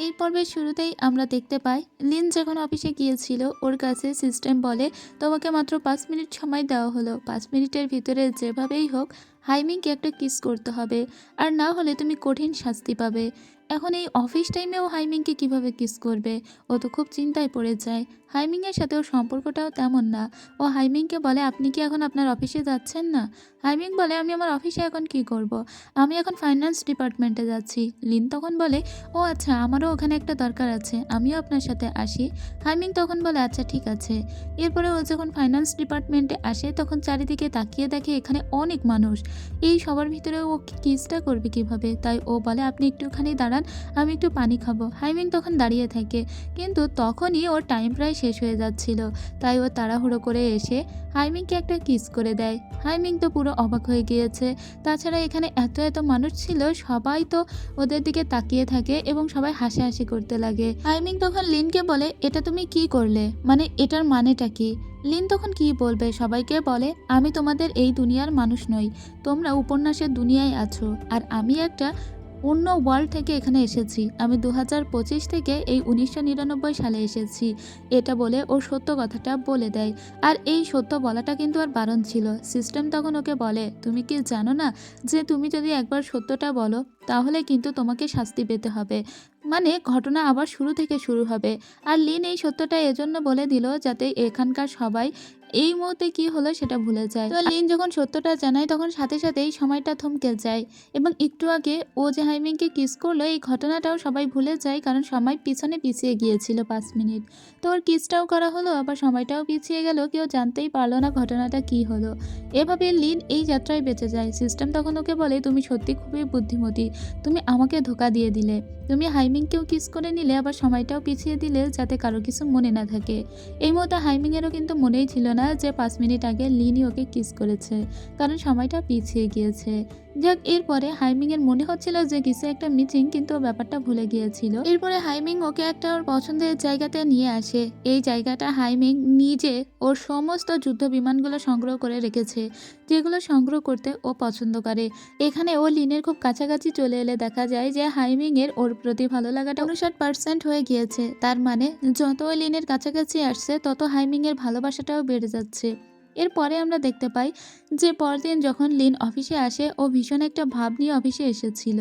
এই পর্বের শুরুতেই আমরা দেখতে পাই লিন যখন অফিসে গিয়েছিল ওর কাছে সিস্টেম বলে তোমাকে মাত্র 5 মিনিট সময় দেওয়া হলো। 5 মিনিটের ভিতরে যেভাবেই হোক হাইমিংকে একটা কিস করতে হবে, আর না হলে তুমি কঠিন শাস্তি পাবে। এখন এই অফিস টাইমেও হাইমিংকে কিভাবে কিস করবে? ও তো খুব চিন্তায় পড়ে যায়। হাইমিংয়ের সাথে ওর সম্পর্কটাও তেমন না। ও হাইমিংকে বলে আপনি কি এখন আপনার অফিসে যাচ্ছেন না? হাইমিং বলে আমি আমার অফিসে এখন কি করব, আমি এখন ফাইন্যান্স ডিপার্টমেন্টে যাচ্ছি। লিন তখন বলে ও আচ্ছা, আমারও ওখানে একটা দরকার আছে, আমিও আপনার সাথে আসি। হাইমিং তখন বলে আচ্ছা ঠিক আছে। এরপরে ও যখন ফাইন্যান্স ডিপার্টমেন্টে আসে তখন চারিদিকে তাকিয়ে দেখে এখানে অনেক মানুষ। এই সবার ভিতরে ও কিসটা করবে কিভাবে? তাই ও বলে আপনি একটুখানি দাঁড়ান, আমি একটু পানি খাবো। হাইমিং তখন দাঁড়িয়ে থাকে, কিন্তু তখনই ওর টাইম প্রায় শেষ হয়ে যাচ্ছিল। তাই ও তাড়াহুড়ো করে এসে হাইমিংকে একটা কিস করে দেয়। হাইমিং তো পুরো অবাক হয়ে গিয়েছে। তাছাড়া এখানে এত এত মানুষ ছিল, সবাই তো ওদের দিকে তাকিয়ে থাকে এবং সবাই হাসাহাসি করতে লাগে। হাইমিং তখন লিনকে বলে এটা তুমি কি করলে, মানে এটার মানেটা কি? লিন তখন কি বলবে, সবাইকে বলে আমি তোমাদের এই দুনিয়ার মানুষ নই, তোমরা উপন্যাসের দুনিয়ায় আছো, আর আমি একটা অন্য ওয়ার্ল্ড থেকে এখানে এসেছি। আমি 2025 থেকে এই 1999 সালে এসেছি। এটা বলে ও সত্য কথাটা বলে দেয়। আর এই সত্য বলাটা কিন্তু আর বারণ ছিল। সিস্টেম তখন ওকে বলে তুমি কি জানো না যে তুমি যদি একবার সত্যটা বলো তাহলে কিন্তু তোমাকে শাস্তি পেতে হবে, মানে ঘটনা আবার শুরু থেকে শুরু হবে। আর লিন এই সত্যটা এজন্য বলে দিল যাতে এখানকার সবাই এই মুহূর্তে কি হলো সেটা ভুলে যায়। তো লিন যখন সত্যটা জানায় তখন সাথে সাথেই সময়টা থমকে যায়, এবং একটু আগে ও যে হাইমিংকে কিস করলো এই ঘটনাটাও সবাই ভুলে যায়, কারণ সময় পিছনে পিছিয়ে গিয়েছিল 5 মিনিট। তো ওর কিসটাও করা হলো, আবার সময়টাও পিছিয়ে গেল, কেউ জানতেই পারলো না ঘটনাটা কি হলো। এভাবে লিন এই যাত্রায় বেঁচে যায়। সিস্টেম তখন ওকে বলে তুমি সত্যি খুবই বুদ্ধিমতী, তুমি আমাকে ধোকা দিয়ে দিলে, তুমি হাইমিংকেও কিস করে নিলে, আবার সময়টাও পিছিয়ে দিলে যাতে কারো কিছু মনে না থাকে। এই মুহূর্তে হাইমিংয়েরও কিন্তু মনেই ছিল না যে 5 মিনিট আগে লিনই ওকে কিস করেছে, কারণ সময়টা পিছিয়ে গিয়েছে। যাক, এরপরে হাইমিংয়ের মনে হচ্ছিল যে কিছু একটা মিসিং, কিন্তু ও ব্যাপারটা ভুলে গিয়েছিল। এরপরে হাইমিং ওকে একটা ওর পছন্দের জায়গাতে নিয়ে আসে। এই জায়গাটা হাইমিং নিজে ওর সমস্ত যুদ্ধ বিমানগুলো সংগ্রহ করে রেখেছে, যেগুলো সংগ্রহ করতে ও পছন্দ করে। এখানে ও লিনের খুব কাছাকাছি চলে এলে দেখা যায় যে হাইমিংয়ের ওর প্রতি ভালো লাগাটা 59% হয়ে গিয়েছে। তার মানে যত ও লিনের কাছাকাছি আসছে তত হাইমিংয়ের ভালোবাসাটাও বেড়ে যাচ্ছে। এরপরে আমরা দেখতে পাই যে পরদিন যখন লিন অফিসে আসে ও ভীষণ একটা ভাব নিয়ে অফিসে এসেছিল,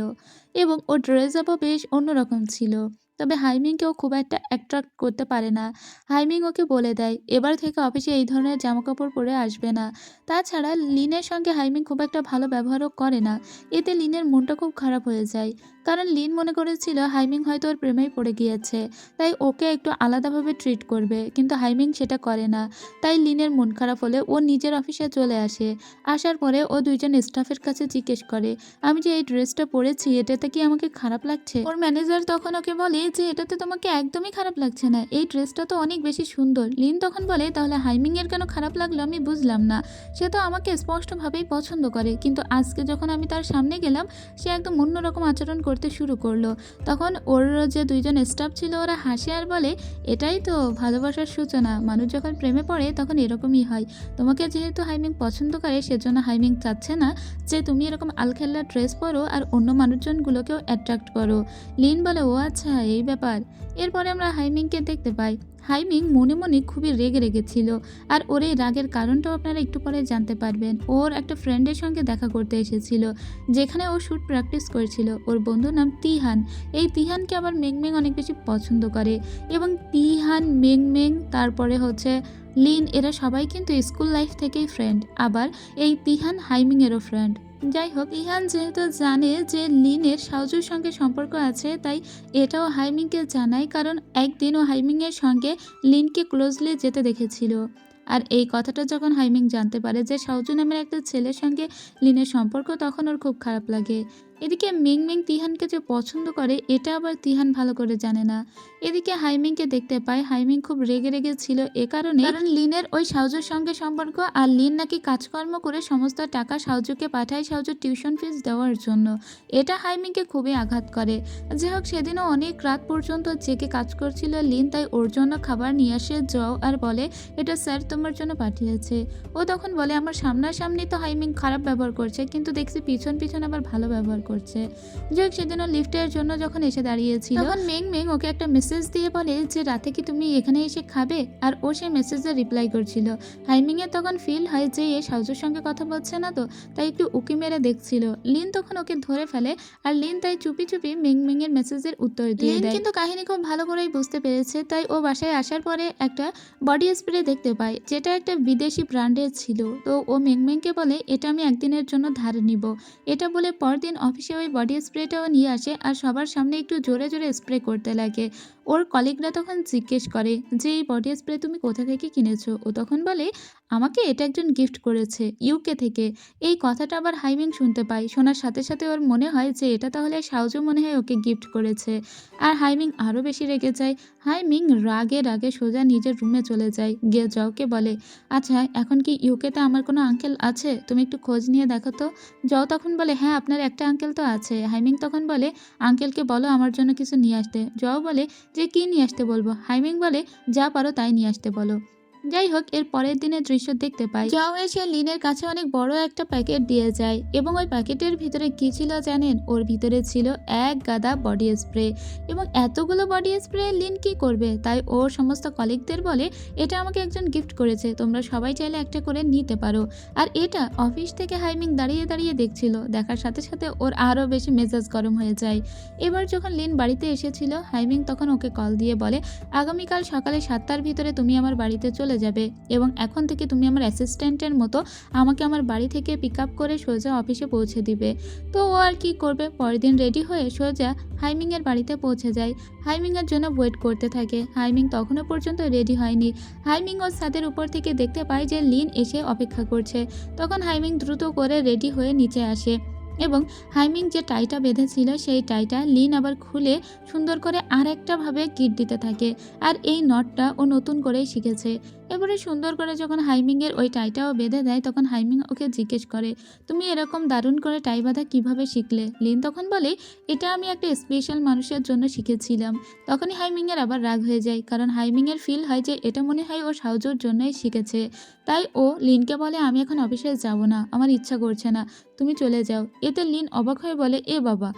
এবং ওর ড্রেস আপও বেশ অন্যরকম ছিল। তবে হাইমিংকেও খুব একটা অ্যাট্রাক্ট করতে পারে না। হাইমিং ওকে বলে দেয় এবার থেকে অফিসে এই ধরনের জামাকাপড় পরে আসবে না। তাছাড়া লিনের সঙ্গে হাইমিং খুব একটা ভালো ব্যবহারও করে না। এতে লিনের মনটা খুব খারাপ হয়ে যায়, কারণ লিন মনে করেছিল হাইমিং হয়তো ওর প্রেমেই পড়ে গিয়েছে, তাই ওকে একটু আলাদাভাবে ট্রিট করবে, কিন্তু হাইমিং সেটা করে না। তাই লিনের মন খারাপ হলে ও নিজের অফিসে চলে আসে। আসার পরে ও দুইজন স্টাফের কাছে জিজ্ঞেস করে আমি যে এই ড্রেসটা পরেছি এটাতে কি আমাকে খারাপ লাগছে? ওর ম্যানেজার তখন ওকে বলে যে এটাতে তোমাকে একদমই খারাপ লাগছে না, এই ড্রেসটা তো অনেক বেশি সুন্দর। লিন তখন বলে তাহলে হাইমিং এর কেন খারাপ লাগলো আমি বুঝলাম না, সে তো আমাকে স্পষ্টভাবেই পছন্দ করে, কিন্তু আজকে যখন আমি তার সামনে গেলাম সে একদম অন্যরকম আচরণ করতে শুরু করলো। তখন ওর যে দুইজন স্টাফ ছিল ওরা হাসে আর বলে এটাই তো ভালোবাসার সূচনা, মানুষ যখন প্রেমে পড়ে তখন এরকমই হয়। তোমাকে যেহেতু হাইমিং পছন্দ করে সেজন্য হাইমিং চাচ্ছে না যে তুমি এরকম আলখেল্লা ড্রেস পরো আর অন্য মানুষজনগুলোকেও অ্যাট্রাক্ট করো। লিন বলে ও আচ্ছা এই ব্যাপার। এরপরে আমরা হাইমিংকে দেখতে পাই। হাইমিং মনে মনে খুবই রেগে ছিল, আর ওর এই রাগের কারণটাও আপনারা একটু পরে জানতে পারবেন। ওর একটা ফ্রেন্ডের সঙ্গে দেখা করতে এসেছিল, যেখানে ও শুট প্র্যাকটিস করেছিল। ওর বন্ধুর নাম তিহান। এই তিহানকে আবার মেংমেং অনেক বেশি পছন্দ করে, এবং তিহান, মেংমেং, তারপরে হচ্ছে লিন, এরা সবাই কিন্তু স্কুল লাইফ থেকেই ফ্রেন্ড। আবার এই তিহান হাইমিংয়েরও ফ্রেন্ড। যাই হোক, ইহান যেহেতু জানে যে লিনের সাউজুর সঙ্গে সম্পর্ক আছে, তাই এটাও হাইমিংকে জানায়, কারণ একদিন ও হাইমিংয়ের সঙ্গে লিনকে ক্লোজলি যেতে দেখেছিল। আর এই কথাটা যখন হাইমিং জানতে পারে যে সাউজু নামের একটা ছেলের সঙ্গে লিনের সম্পর্ক, তখন ওর খুব খারাপ লাগে। এদিকে মিংমিং তিহানকে যে পছন্দ করে এটা আবার তিহান ভালো করে জানে না। এদিকে হাইমিংকে দেখতে পায় হাইমিং খুব রেগে ছিল কারণ লিনের ওই সাউজুর সঙ্গে সম্পর্ক, আর লিন নাকি কাজকর্ম করে সমস্ত টাকা সাউজুকে পাঠায় সাউজুর টিউশন ফিস দেওয়ার জন্য। এটা হাইমিংকে খুবই আঘাত করে। যাই হোক, সেদিনও অনেক রাত পর্যন্ত জেগে কাজ করছিল লিন, তাই ওর জন্য খাবার নিয়ে আসে যাও আর বলে এটা স্যার তোমার জন্য পাঠিয়েছে। ও তখন বলে আমার সামনাসামনি তো হাইমিং খারাপ ব্যবহার করছে, কিন্তু দেখছি পিছন পিছন আবার ভালো ব্যবহার করছে। যাই হোক সেদিনও লিফটের জন্য যখন এসে দাঁড়িয়েছিল তখন মেং ওকে একটা মেসেজ দিয়ে বলে যে রাতে কি তুমি এখানে এসে খাবে, আর ও সেই মেসেজে রিপ্লাই করছিল। হাইমিংয়ের তখন ফিল হয় যে এ সাউজুর সঙ্গে কথা বলছে না তো, তাই একটু উকি মেরে দেখছিল। লিন তখন ওকে ধরে ফেলে আর লিন তাই চুপি চুপি মেংমেংয়ের মেসেজের উত্তর দিয়ে দেয়। কিন্তু কাহিনী খুব ভালো করেই বুঝতে পেরেছে, তাই ও বাসায় আসার পরে একটা বডি স্প্রে দেখতে পায় যেটা একটা বিদেশি ব্র্যান্ডের ছিল। তো ও মেংমেংকে বলে এটা আমি একদিনের জন্য ধার নিব। এটা বলে পরদিন অফিসে ওই বডি স্প্রেটাও নিয়ে আসে আর সবার সামনে একটু জোরে জোরে স্প্রে করতে লাগে। ওর কলিগরা তখন জিজ্ঞেস করে যে এই বডি স্প্রে তুমি কোথা থেকে কিনেছো। ও তখন বলে আমাকে এটা একজন গিফট করেছে ইউকে থেকে। এই কথাটা আবার হাইমিং শুনতে পায়। শোনার সাথে সাথে ওর মনে হয় যে এটা তাহলে সাউজু মনে হয় ওকে গিফট করেছে। আর হাইমিং আরও বেশি রেগে যায়। হাইমিং রাগে রাগে সোজা নিজের রুমে চলে যায়, গিয়ে জওকে বলে আচ্ছা এখন কি ইউকেতে আমার কোনো আঙ্কেল আছে, তুমি একটু খোঁজ নিয়ে দেখো তো। জও তখন বলে হ্যাঁ আপনার একটা আঙ্কেল তো আছে। হাইমিং তখন বলে আঙ্কেলকে বলো আমার জন্য কিছু নিয়ে আসতে। জও বলে যে কি নিয়ে আসতে বলবো। হাইমিং বলে যা পারো তাই নিয়ে আসতে বলো। যাই হোক এর পরের দিনের দৃশ্য দেখতে পাই যাও এসে লিনের কাছে অনেক বড় একটা প্যাকেট দিয়ে যায় এবং ওই প্যাকেটের ভিতরে কি ছিল জানেন, ওর ভিতরে ছিল এক গাদা বডি স্প্রে। এবং এতগুলো বডি স্প্রে লিন কি করবে, তাই ওর সমস্ত কলিগদের বলে এটা আমাকে একজন গিফট করেছে, তোমরা সবাই চাইলে একটা করে নিতে পারো। আর এটা অফিস থেকে হাইমিং দাঁড়িয়ে দাঁড়িয়ে দেখছিল, দেখার সাথে সাথে ওর আরও বেশি মেজাজ গরম হয়ে যায়। এবার যখন লিন বাড়িতে এসেছিল হাইমিং তখন ওকে কল দিয়ে বলে আগামীকাল সকালে 7টার ভিতরে তুমি আমার বাড়িতে চলে যাবে এবং এখন থেকে তুমি আমার অ্যাসিস্ট্যান্টের মতো আমাকে আমার বাড়ি থেকে পিক আপ করে সোজা অফিসে পৌঁছে দিবে। তো ও আর কি করবে, পরের দিন রেডি হয়ে সোজা হাইমিংয়ের বাড়িতে পৌঁছে যায়। হাইমিংয়ের জন্য ওয়েট করতে থাকে। হাইমিং তখনও পর্যন্ত রেডি হয়নি। হাইমিং ওর ছাদের উপর থেকে দেখতে পায় যে লিন এসে অপেক্ষা করছে। তখন হাইমিং দ্রুত করে রেডি হয়ে নিচে আসে এবং হাইমিং যে টাইটা বেঁধেছিল সেই টাইটা লিন আবার খুলে সুন্দর করে আর একটাভাবে গিট দিতে থাকে। আর এই নটটা ও নতুন করেই শিখেছে। এবারে সুন্দর করে যখন হাইমিংয়ের ওই টাইটাও বেঁধে দেয় তখন হাইমিং ওকে জিজ্ঞেস করে তুমি এরকম দারুণ করে টাই বাঁধা কীভাবে শিখলে। লিন তখন বলে এটা আমি একটা স্পেশাল মানুষের জন্য শিখেছিলাম। তখনই হাইমিংয়ের আবার রাগ হয়ে যায়, কারণ হাইমিংয়ের ফিল হয় যে এটা মনে হয় ও সাউজুর জন্যই শিখেছে। তাই ও লিনকে বলে আমি এখন অফিসে যাব না, আমার ইচ্ছা করছে না, তুমি চলে যাও। এতে লিন অবাক হয়ে বলে এ বাবা,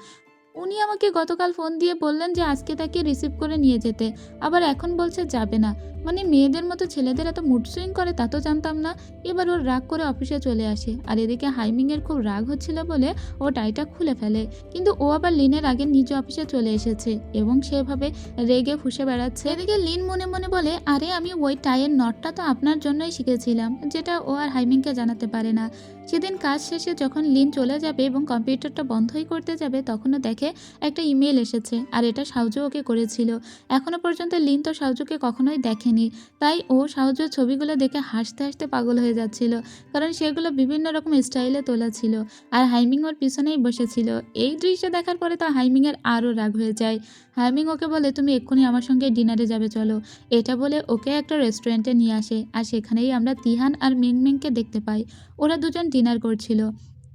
উনি আমাকে গতকাল ফোন দিয়ে বললেন যে আজকে তাকে রিসিভ করে নিয়ে যেতে, আবার এখন বলছে যাবে না। মানে মেয়েদের মতো ছেলেদের এত মুড সুইং করে তা তো জানতাম না। এবার ওর রাগ করে অফিসে চলে আসে। আর এদিকে হাইমিংয়ের খুব রাগ হচ্ছিল বলে ও টাইটা খুলে ফেলে, কিন্তু ও আবার লিনের আগে নিজ অফিসে চলে এসেছে এবং সেভাবে রেগে ফুঁসে বেড়াচ্ছে। এদিকে লিন মনে মনে বলে আরে আমি ওই টাইয়ের নটটা তো আপনার জন্যই শিখেছিলাম, যেটা ও আর হাইমিংকে জানাতে পারে না। সেদিন কাজ শেষে যখন লিন চলে যাবে এবং কম্পিউটারটা বন্ধই করতে যাবে তখনও দেখে একটা ইমেল এসেছে, আর এটা সাউজু ওকে করেছিল। এখনো পর্যন্ত লিন তো সাউজুকে কখনোই দেখেনি, তাই ও সাউজুর ছবিগুলো দেখে হাসতে হাসতে পাগল হয়ে যাচ্ছিল, কারণ সেগুলো বিভিন্ন রকম স্টাইলে তোলা ছিল। আর হাইমিং ওর পিছনেই বসেছিল। এই দৃশ্য দেখার পরে তো হাইমিংয়ের আরও রাগ হয়ে যায়। হাইমিং ওকে বলে তুমি এক্ষুনি আমার সঙ্গে ডিনারে যাবে চলো। এটা বলে ওকে একটা রেস্টুরেন্টে নিয়ে আসে, আর সেখানেই আমরা তিহান আর মেংমেংকে দেখতে পাই। ওরা দুজন ডিনার করছিল।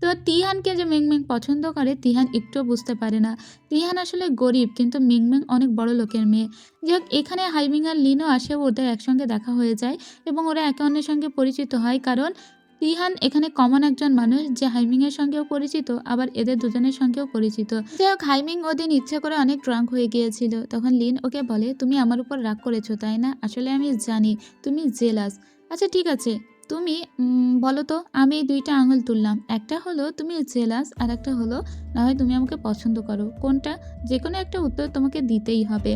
তো তিহানকে যে মেংমেং পছন্দ করে তিহান একটুও বুঝতে পারে না। তিহান আসলে গরিব, কিন্তু মেংমেং অনেক বড় লোকের মেয়ে। যাই হোক এখানে হাইমিং আর লিনও আসে, ওদের একসঙ্গে দেখা হয়ে যায় এবং ওরা একে অন্যের সঙ্গে পরিচিত হয়, কারণ তিহান এখানে কমন একজন মানুষ যে হাইমিংয়ের সঙ্গেও পরিচিত, আবার এদের দুজনের সঙ্গেও পরিচিত। যাই হোক হাইমিং ওদিন ইচ্ছে করে অনেক ড্রাঙ্ক হয়ে গিয়েছিল। তখন লিন ওকে বলে তুমি আমার উপর রাগ করেছো তাই না, আসলে আমি জানি তুমি জেলাস। আচ্ছা ঠিক আছে তুমি বলো তো, আমি এই দুইটা আঙুল তুললাম, একটা হলো তুমি জেলাস আর একটা হলো না হয় তুমি আমাকে পছন্দ করো, কোনটা? যে কোনো একটা উত্তর তোমাকে দিতেই হবে।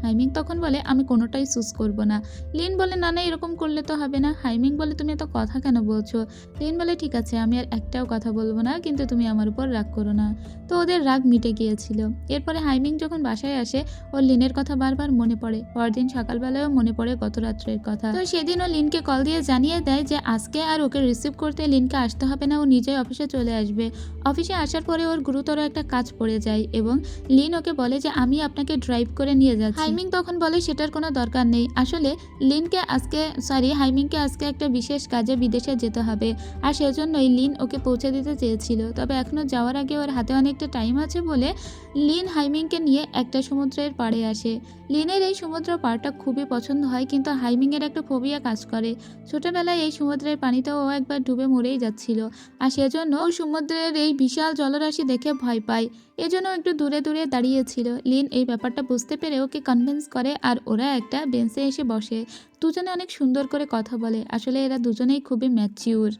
হাইমিং তখন বলে আমি কোনোটাই চুজ করব না। লিন বলে না না এরকম করলে তো হবে না। হাইমিং বলে তুমি এত কথা কেন বলছো। লিন বলে ঠিক আছে আমি আর একটাও কথা বলবো না, কিন্তু তুমি আমার উপর রাগ করো না। তো ওদের রাগ মিটে গিয়েছিল। এরপরে হাইমিং যখন বাসায় আসে ওর লিনের কথা বারবার মনে পড়ে। পরদিন সকালবেলায়ও মনে পড়ে গত রাত্রের কথা। তো সেদিন ও লিনকে কল দিয়ে জানিয়ে দেয় যে আজকে আর ওকে রিসিভ করতে লিনকে আসতে হবে না, ও নিজেই অফিসে চলে আসবে। অফিসে আসার পরে ওর গুরুতর একটা কাজ পড়ে যায় এবং লিন ওকে বলে যে আমি আপনাকে ড্রাইভ করে নিয়ে যাচ্ছি। হাইমিং তখন বলে সেটার কোনো দরকার নেই, আসলে হাইমিংকে আজকে একটা বিশেষ কাজে বিদেশে যেতে হবে, আর সেজন্যই লিন ওকে পৌঁছে দিতে চেয়েছিল। তবে এখনো যাওয়ার আগে ওর হাতে অনেকটা টাইম আছে বলে লিন হাইমিংকে নিয়ে একটা সমুদ্রের পাড়ে আসে। লিনের এই সমুদ্র পাড়টা খুবই পছন্দ হয়, কিন্তু হাইমিংয়ের একটা ফোবিয়া কাজ করে। ছোটবেলায় এই সমুদ্রের পানিতেও ও একবার ডুবে মরেই যাচ্ছিল, আর সেজন্য ও সমুদ্রের এই বিশাল জলরাশি দেখে ভয় পায়। এজন্য একটু দূরে দূরে দাঁড়িয়েছিল। লিন এই ব্যাপারটা বুঝতে পেরে ওকে কনভিন্স করে, আর ওরা একটা বেঞ্চে এসে বসে। দুজনে অনেক সুন্দর করে কথা বলে, আসলে এরা দুজনেই খুবই ম্যাচিউর।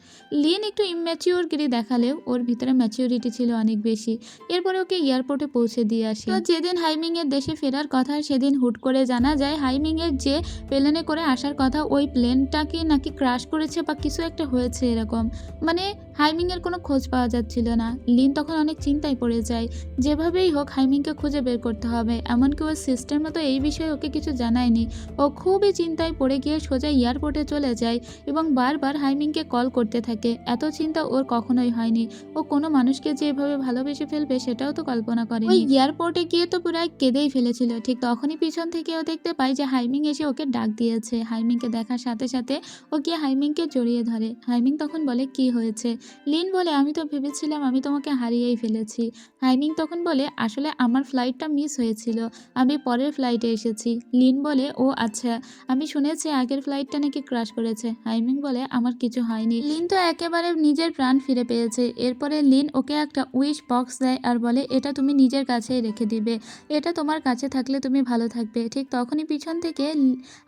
লিন একটু ইম্যাচিউরগিরি দেখালেও ওর ভিতরে ম্যাচিউরিটি ছিল অনেক বেশি। এরপরে ওকে এয়ারপোর্টে পৌঁছে দিয়ে আসে। তো যেদিন হাইমিংয়ের দেশে ফেরার কথা, সেদিন হুট করে জানা যায় হাইমিংয়ের যে প্লেনে করে আসার কথা, ওই প্লেনটাকে নাকি ক্রাশ করেছে বা কিছু একটা হয়েছে এরকম। মানে হাইমিংয়ের কোনো খোঁজ পাওয়া যাচ্ছিল না। লিন তখন অনেক চিন্তায় পড়ে যায়, যেভাবেই হোক হাইমিংকে খুঁজে বের করতে হবে। এমনকি ওর সিস্টেম মতো এই বিষয়ে ওকে কিছু জানায়নি। ও খুবই চিন্তায় পড়ে গিয়ে সোজা এয়ারপোর্টে চলে যায় এবং বারবার হাইমিংকে কল করতে থাকে। এত চিন্তা ওর কখনোই হয়নি। ও কোনো মানুষকে যে এভাবে ভালোবেসে ফেলবে সেটাও তো কল্পনা করেনি। ওই এয়ারপোর্টে গিয়ে তো পুরাই কেঁদেই ফেলেছিল। ঠিক তখনই পিছন থেকে ও দেখতে পায় যে হাইমিং এসে ওকে ডাক দিয়েছে। হাইমিংকে দেখার সাথে সাথে ও গিয়ে হাইমিংকে জড়িয়ে ধরে। হাইমিং তখন বলে কি হয়েছে? লিন বলে আমি তো ভেবেছিলাম আমি তোমাকে হারিয়েই ফেলেছি। হাইমিং তখন বলে আসলে আমার ফ্লাইটটা মিস হয়েছিল, আমি পরের ফ্লাইটে এসেছি। লিন বলে ও আচ্ছা, আমি শুনেছি আগের ফ্লাইটটা নাকি ক্র্যাশ করেছে। হাইমিং বলে আমার কিছু হয়নি। লিন তো একেবারে নিজের প্রাণ ফিরে পেয়েছে। এরপরে লিন ওকে একটা উইশ বক্স দেয় আর বলে এটা তুমি নিজের কাছেই রেখে দিবে, এটা তোমার কাছে থাকলে তুমি ভালো থাকবে। ঠিক তখনই পিছন থেকে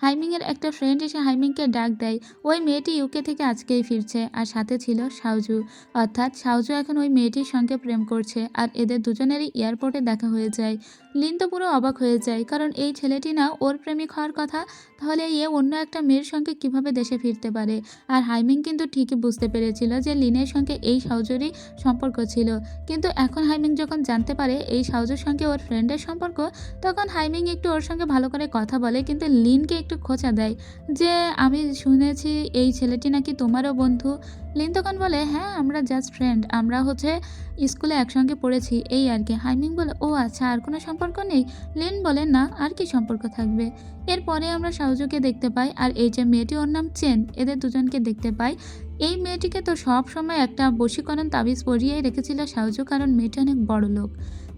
হাইমিংয়ের একটা ফ্রেন্ড এসে হাইমিংকে ডাক দেয়। ওই মেয়েটি ইউকে থেকে আজকেই ফিরছে, আর সাথে ছিল সাউজু। অর্থাৎ সাউজু এখন ওই মেয়েটির সঙ্গে প্রেম করছে, আর এদের দুজনেরই এয়ারপোর্টে দেখা হয়ে যায়। লিন তো পুরো অবাক হয়ে যায়, কারণ এই ছেলেটি না ওর প্রেমিক হওয়ার কথা, তাহলে অন্য একটা মেয়ের সঙ্গে কিভাবে দেশে ফিরতে পারে। আর হাইমিং কিন্তু ঠিকই বুঝতে পেরেছিল যে লিনের সঙ্গে এই সাউজুরই সম্পর্ক ছিল, কিন্তু এখন হাইমিং যখন জানতে পারে এই সাউজুর সঙ্গে ওর ফ্রেন্ডের সম্পর্ক, তখন হাইমিং একটু ওর সঙ্গে ভালো করে কথা বলে, কিন্তু লিনকে একটু খোঁচা দেয় যে আমি শুনেছি এই ছেলেটি নাকি তোমারও বন্ধু। লিন তখন বলে হ্যাঁ, আমরা জাস্ট ফ্রেন্ড, আমরা স্কুলে একসঙ্গে পড়েছি এই আর কি। হাইমিং বলে ও আচ্ছা, আর কোনো সম্পর্ক নেই? লিন বলে না, আর কি সম্পর্ক থাকবে। এরপরে আমরা সাউজুকে দেখতে পাই, আর এই যে মেয়েটি ওর নাম চেন, এদের দুজনকে দেখতে পাই। এই মেয়েটিকে তো সব সময় একটা বশীকরণ তাবিজ পরিয়েই রেখেছিল সাউজু, কারণ মেয়েটি অনেক বড় লোক।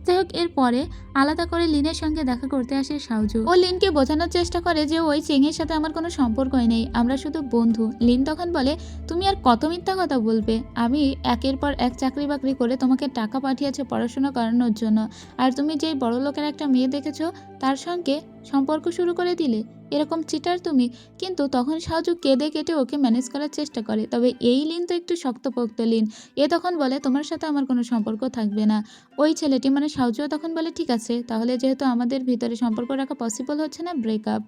যাই হোক, এরপরে আলাদা করে লিনের সঙ্গে দেখা করতে আসে সাউজু। ও লিনকে বোঝানোর চেষ্টা করে যে ওই চেংয়ের সাথে আমার কোনো সম্পর্কই নেই, আমরা শুধু বন্ধু। লিন তখন বলে তুমি আর কত মিথ্যা কথা বলবে, আমি একের পর এক চাকরি বাকরি করে তোমাকে টাকা পাঠিয়েছে পড়াশোনা করানোর জন্য, আর তুমি যেই বড় লোকের একটা মেয়ে দেখেছো তার সঙ্গে সম্পর্ক শুরু করে দিলে, এরকম চিটার তুমি। কিন্তু তখন সাউজু কেঁদে কেটে ওকে ম্যানেজ করার চেষ্টা করে। তবে এই লিন তো একটু শক্তপোক্ত লিন, এ তখন বলে তোমার সাথে আমার কোনো সম্পর্ক থাকবে না। ওই ছেলেটি মানে সাউজুও তখন বলে ঠিক আছে, তাহলে যেহেতু আমাদের ভিতরে সম্পর্ক রাখা পসিবল হচ্ছে না, ব্রেকআপ।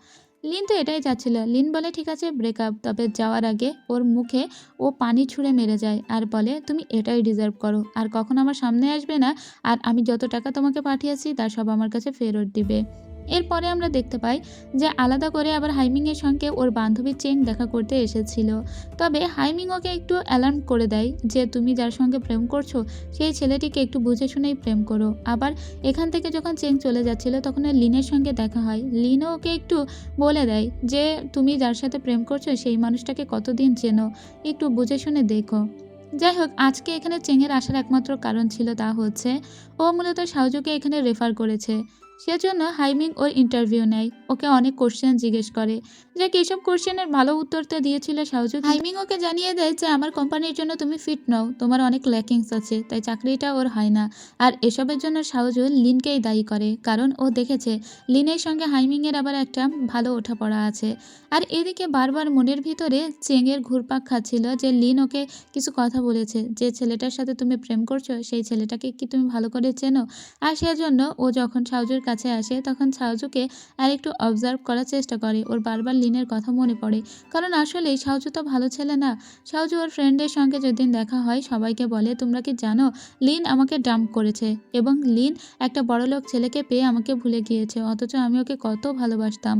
লিন তো এটাই চাচ্ছিল। লিন বলে ঠিক আছে ব্রেকআপ, তবে যাওয়ার আগে ওর মুখে ও পানি ছুঁড়ে মেরে যায় আর বলে তুমি এটাই ডিজার্ভ করো, আর কখন আমার সামনে আসবে না, আর আমি যত টাকা তোমাকে পাঠিয়েছি তার সব আমার কাছে ফেরত দিবে। এরপরে আমরা দেখতে পাই যে আলাদা করে আবার হাইমিংয়ের সঙ্গে ওর বান্ধবী চেং দেখা করতে এসেছিল। তবে হাইমিং ওকে একটু অ্যালার্ম করে দেয় যে তুমি যার সঙ্গে প্রেম করছো সেই ছেলেটিকে একটু বুঝে শুনেই প্রেম করো। আবার এখান থেকে যখন চেং চলে যাচ্ছিল তখন লিনের সঙ্গে দেখা হয়। লিনও ওকে একটু বলে দেয় যে তুমি যার সাথে প্রেম করছো সেই মানুষটাকে কতদিন চেনো, একটু বুঝে শুনে দেখো। যাই হোক, আজকে এখানে চেংয়ের আসার একমাত্র কারণ ছিল তা হচ্ছে ও মূলত সাউজুকে এখানে রেফার করেছে। সেজন্য হাইমিং ওর ইন্টারভিউ নেয়, ওকে অনেক কোশ্চেন জিজ্ঞেস করে, যে এইসব কোশ্চেনের ভালো উত্তর তো দিয়েছিল সাউজু। হাইমিং ওকে জানিয়ে দেয় যে আমার কোম্পানির জন্য তুমি ফিট নও, তোমার অনেক ল্যাকিংস আছে, তাই চাকরিটা ওর হয় না। আর এসবের জন্য সাউজু লিনকেই দায়ী করে, কারণ ও দেখেছে লিনের সঙ্গে হাইমিংয়ের আবার একটা ভালো ওঠাপড়া আছে। আর এদিকে বারবার মনের ভিতরে চেংয়ের ঘুরপাক খাচ্ছিল যে লিন ওকে কিছু কথা বলেছে, যে ছেলেটার সাথে তুমি প্রেম করছো সেই ছেলেটাকে কি তুমি ভালো করে চেনো। আর সেজন্য ও যখন সাউজুর কাছে আসে তখন সাউজুকে আর একটু অবজার্ভ করার চেষ্টা করে। ওর বারবার লিনের কথা মনে পড়ে, কারণ আসলেই সাউজু তো ভালো ছেলে না। সাউজু ওর ফ্রেন্ডের সঙ্গে যেদিন দেখা হয় সবাইকে বলে তোমরা কি জানো লিন আমাকে ডাম্প করেছে, এবং লিন একটা বড়লোক ছেলেকে পেয়ে আমাকে ভুলে গিয়েছে, অথচ আমি ওকে কত ভালোবাসতাম।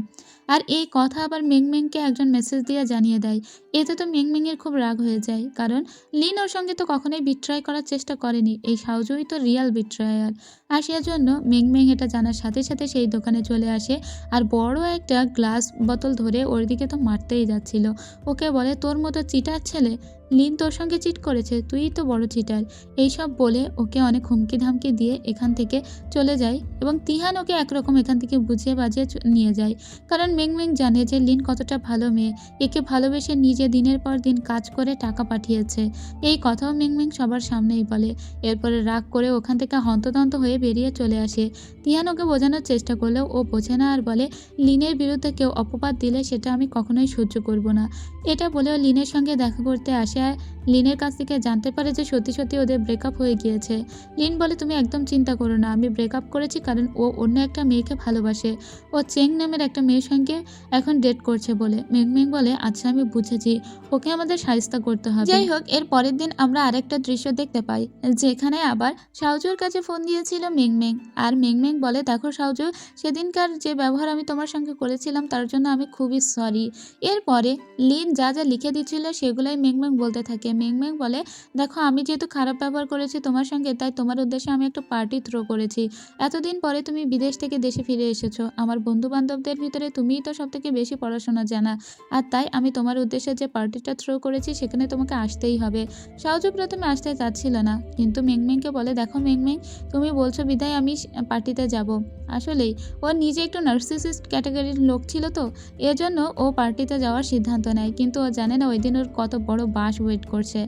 আর এই কথা আবার মেংমেংকে একজন মেসেজ দিয়ে জানিয়ে দেয়। এতে তো মেংমেংয়ের খুব রাগ হয়ে যায়, কারণ লিন ওর সঙ্গে তো কখনোই বিট্রাই করার চেষ্টা করেনি, এই সাউজুই তো রিয়াল বিট্রায়ার। আর সেজন্য মেংমেং এটা জানার সাথে সাথে সেই দোকানে চলে আসে আর বড় একটা গ্লাস বোতল ধরে ওর দিকে তো মারতেই যাচ্ছিল। ওকে বলে, তোর মতো চিটার ছেলে, লিন তোর সঙ্গে চিট করেছে, তুই তো বড় চিটার। এইসব বলে ওকে অনেক হুমকি ধামকি দিয়ে এখান থেকে চলে যায় এবং তিহান ওকে একরকম এখান থেকে বুঝিয়ে বাজিয়ে নিয়ে যায়। কারণ মিংমিং জানে যে লিন কতটা ভালো মেয়ে, একে ভালোবেসে নিজে দিনের পর দিন কাজ করে টাকা পাঠিয়েছে। এই কথাও মিংমিং সবার সামনেই বলে। এরপরে রাগ করে ওখান থেকে হন্তদন্ত হয়ে বেরিয়ে চলে আসে। তিহান ওকে বোঝানোর চেষ্টা করলেও ও বোঝে না আর বলে, লিনের বিরুদ্ধে কেউ অপবাদ দিলে সেটা আমি কখনোই সহ্য করব না। এটা বলেও লিনের সঙ্গে দেখা করতে আসে আর লিনের কাছ থেকে জানতে পারে যে সত্যি সত্যি ওদের ব্রেকআপ হয়ে গিয়েছে। লিন বলে, তুমি একদম চিন্তা করো না, আমি ব্রেকআপ করেছি কারণ ও অন্য একটা মেয়েকে ভালোবাসে। ও চেং নামের একটা মেয়ের সঙ্গে এখন ডেট করছে বলে। মিংমিং বলে, আচ্ছা আমি বুঝেছি, ওকে আমাদের শায়েস্তা করতে হবে। যাই হোক, এর পরের দিন আমরা আরেকটা দৃশ্য দেখতে পাই যেখানে আবার শাওজুর কাছে ফোন দিয়েছিল মিংমিং। আর মিংমিং বলে, দেখো শাওজু, সেদিনকার যে ব্যবহার আমি তোমার সঙ্গে করেছিলাম তার জন্য আমি খুবই সরি। এরপরে লিন যা যা লিখে দিচ্ছিল সেগুলোই মিংমিং বলতে থাকে। মিংমিং বলে, দেখো আমি যেহেতু খারাপ ব্যবহার করেছি তোমার সঙ্গে, তাই তোমার উদ্দেশ্যে আমি একটা পার্টি থ্রো করেছি। এতদিন পরে তুমি বিদেশ থেকে দেশে ফিরে এসেছো, আমার বন্ধু বান্ধবদের ভিতরে তুমিই তো সব থেকে বেশি পড়াশোনা জানা, আর তাই আমি তোমার উদ্দেশ্যে যে পার্টিটা থ্রো করেছি সেখানে তোমাকে আসতেই হবে। শাওজু প্রথমে আসতে চাচ্ছিল না, কিন্তু মিংমিংকে বলে, দেখো মিংমিং, তুমি বলছো বিধায় আমি পার্টিতে যাব। আসলেই ও নিজে একটু নার্সিসিস্ট ক্যাটাগরির লোক ছিল, তো এজন্য ও পার্টিতে যাওয়ার সিদ্ধান্ত নেয়, কিন্তু ও জানে না ওই দিন ওর কত বড় বাস ওয়েট করছে।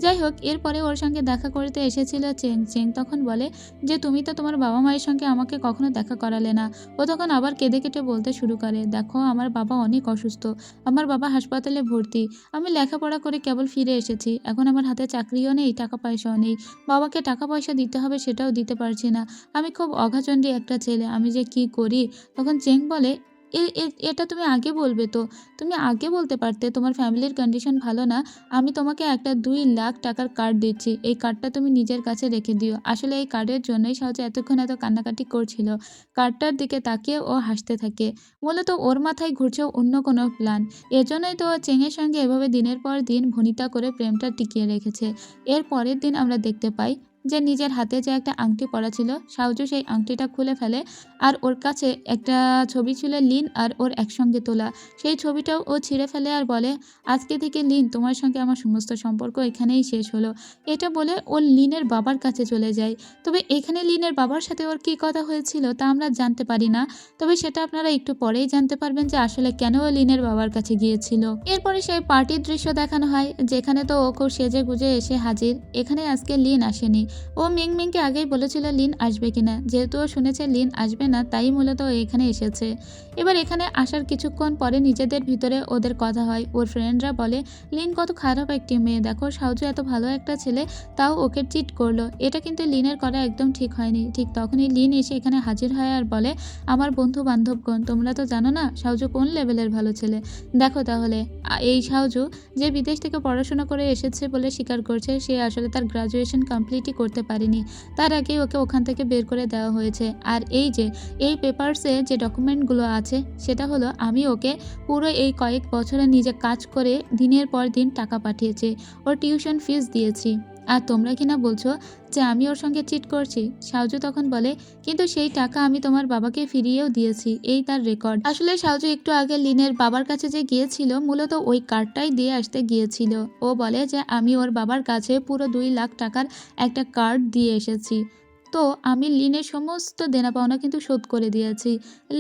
যাই হোক, এরপরে ওর সঙ্গে দেখা করতে এসেছিল চেং। চেং তখন বলে যে, তুমি তো তোমার বাবা মায়ের সঙ্গে আমাকে কখনো দেখা করালে না। ও তখন আবার কেঁদে কেটে বলতে শুরু করে, দেখো আমার বাবা অনেক অসুস্থ, আমার বাবা হাসপাতালে ভর্তি, আমি লেখাপড়া করে কেবল ফিরে এসেছি, এখন আমার হাতে চাকরিও নেই, টাকা পয়সাও নেই, বাবাকে টাকা পয়সা দিতে হবে সেটাও দিতে পারছি না, আমি খুব অঘাচণ্ডী একটা ছেলে, আমি যে কি করি। তখন চেং বলে, এটা তুমি আগে বলবে তো, তুমি আগে বলতে পারতে, তোমার ফ্যামিলির কন্ডিশন ভালো না, আমি তোমাকে একটা 2 লাখ টাকার কার্ড দিচ্ছি, এই কার্ডটা তুমি নিজের কাছে রেখে দিও। আসলে এই কার্ডের জন্যই সাহায্য এতক্ষণ এত কান্নাকাটি করছিল। কার্ডটার দিকে তাকিয়ে ও হাসতে থাকে। মূলত ওর মাথায় ঘুরছে অন্য কোনো প্ল্যান। এজন্যই তো ও চেংয়ের সঙ্গে এভাবে দিনের পর দিন ভনিতা করে প্রেমটা টিকিয়ে রেখেছে। এর পরের দিন আমরা দেখতে পাই যে নিজের হাতে যে একটা আংটি পরা ছিল, সাউজু সেই আংটিটা খুলে ফেলে আর ওর কাছে একটা ছবি ছিল লিন আর ওর একসঙ্গে তোলা। সেই ছবিটাও ও ছিঁড়ে ফেলে আর বলে, আজকে থেকে লিন, তোমার সঙ্গে আমার সমস্ত সম্পর্ক এখানেই শেষ হলো। এটা বলে ও লিনের বাবার কাছে চলে যায়। তবে এখানে লিনের বাবার সাথে ওর কী কথা হয়েছিল তা আমরা জানতে পারি না, তবে সেটা আপনারা একটু পরেই জানতে পারবেন যে আসলে কেন ও লিনের বাবার কাছে গিয়েছিল। এরপরে সেই পার্টির দৃশ্য দেখানো হয় যেখানে তো ও খুব সেজে গুজে এসে হাজির। এখানে আজকে লিন আসেনি। ও মিংমিংকে আগেই বলেছিল লিন আসবে কিনা, যেহেতু ও শুনেছে লিন আসবে না তাই মূলত ও এখানে এসেছে। এবার এখানে আসার কিছুক্ষণ পরে নিজেদের ভিতরে ওদের কথা হয়। ওর ফ্রেন্ডরা বলে, লিন কত খারাপ একটি মেয়ে, দেখো সাউজু এত ভালো একটা ছেলে তাও ওকে চিট করলো, এটা কিন্তু লিনের করা একদম ঠিক হয়নি। ঠিক তখনই লিন এসে এখানে হাজির হয় আর বলে, আমার বন্ধু বান্ধবগণ, তোমরা তো জানো না সাউজু কোন লেভেলের ভালো ছেলে। দেখো তাহলে এই সাউজু যে বিদেশ থেকে পড়াশোনা করে এসেছে বলে স্বীকার করছে, সে আসলে তার গ্রাজুয়েশন কমপ্লিটই করতে পারেনি, তার আগেই ওকে ওখান থেকে বের করে দেওয়া হয়েছে। আর এই যে এই পেপারসে যে ডকুমেন্টগুলো আছে সেটা হলো আমি ওকে পুরো এই কয়েক বছরে নিজে কাজ করে দিনের পর দিন টাকা পাঠিয়েছি, ওর টিউশন ফিস দিয়েছি, আর তোমরা কিনা বলছো যে আমি ওর সঙ্গে চিট করছি। সাউজু তখন বলে, কিন্তু সেই টাকা আমি তোমার বাবাকে ফিরিয়েও দিয়েছি, এই তার রেকর্ড। আসলে সাউজু একটু আগে লিনের বাবার কাছে যে গিয়েছিল মূলত ওই কার্ডটাই দিয়ে আসতে গিয়েছিল। ও বলে যে আমি ওর বাবার কাছে পুরো 2 লাখ টাকার একটা কার্ড দিয়ে এসেছি, তো আমি লিনের সমস্ত দেনা পাওনা কিন্তু শোধ করে দিয়েছি।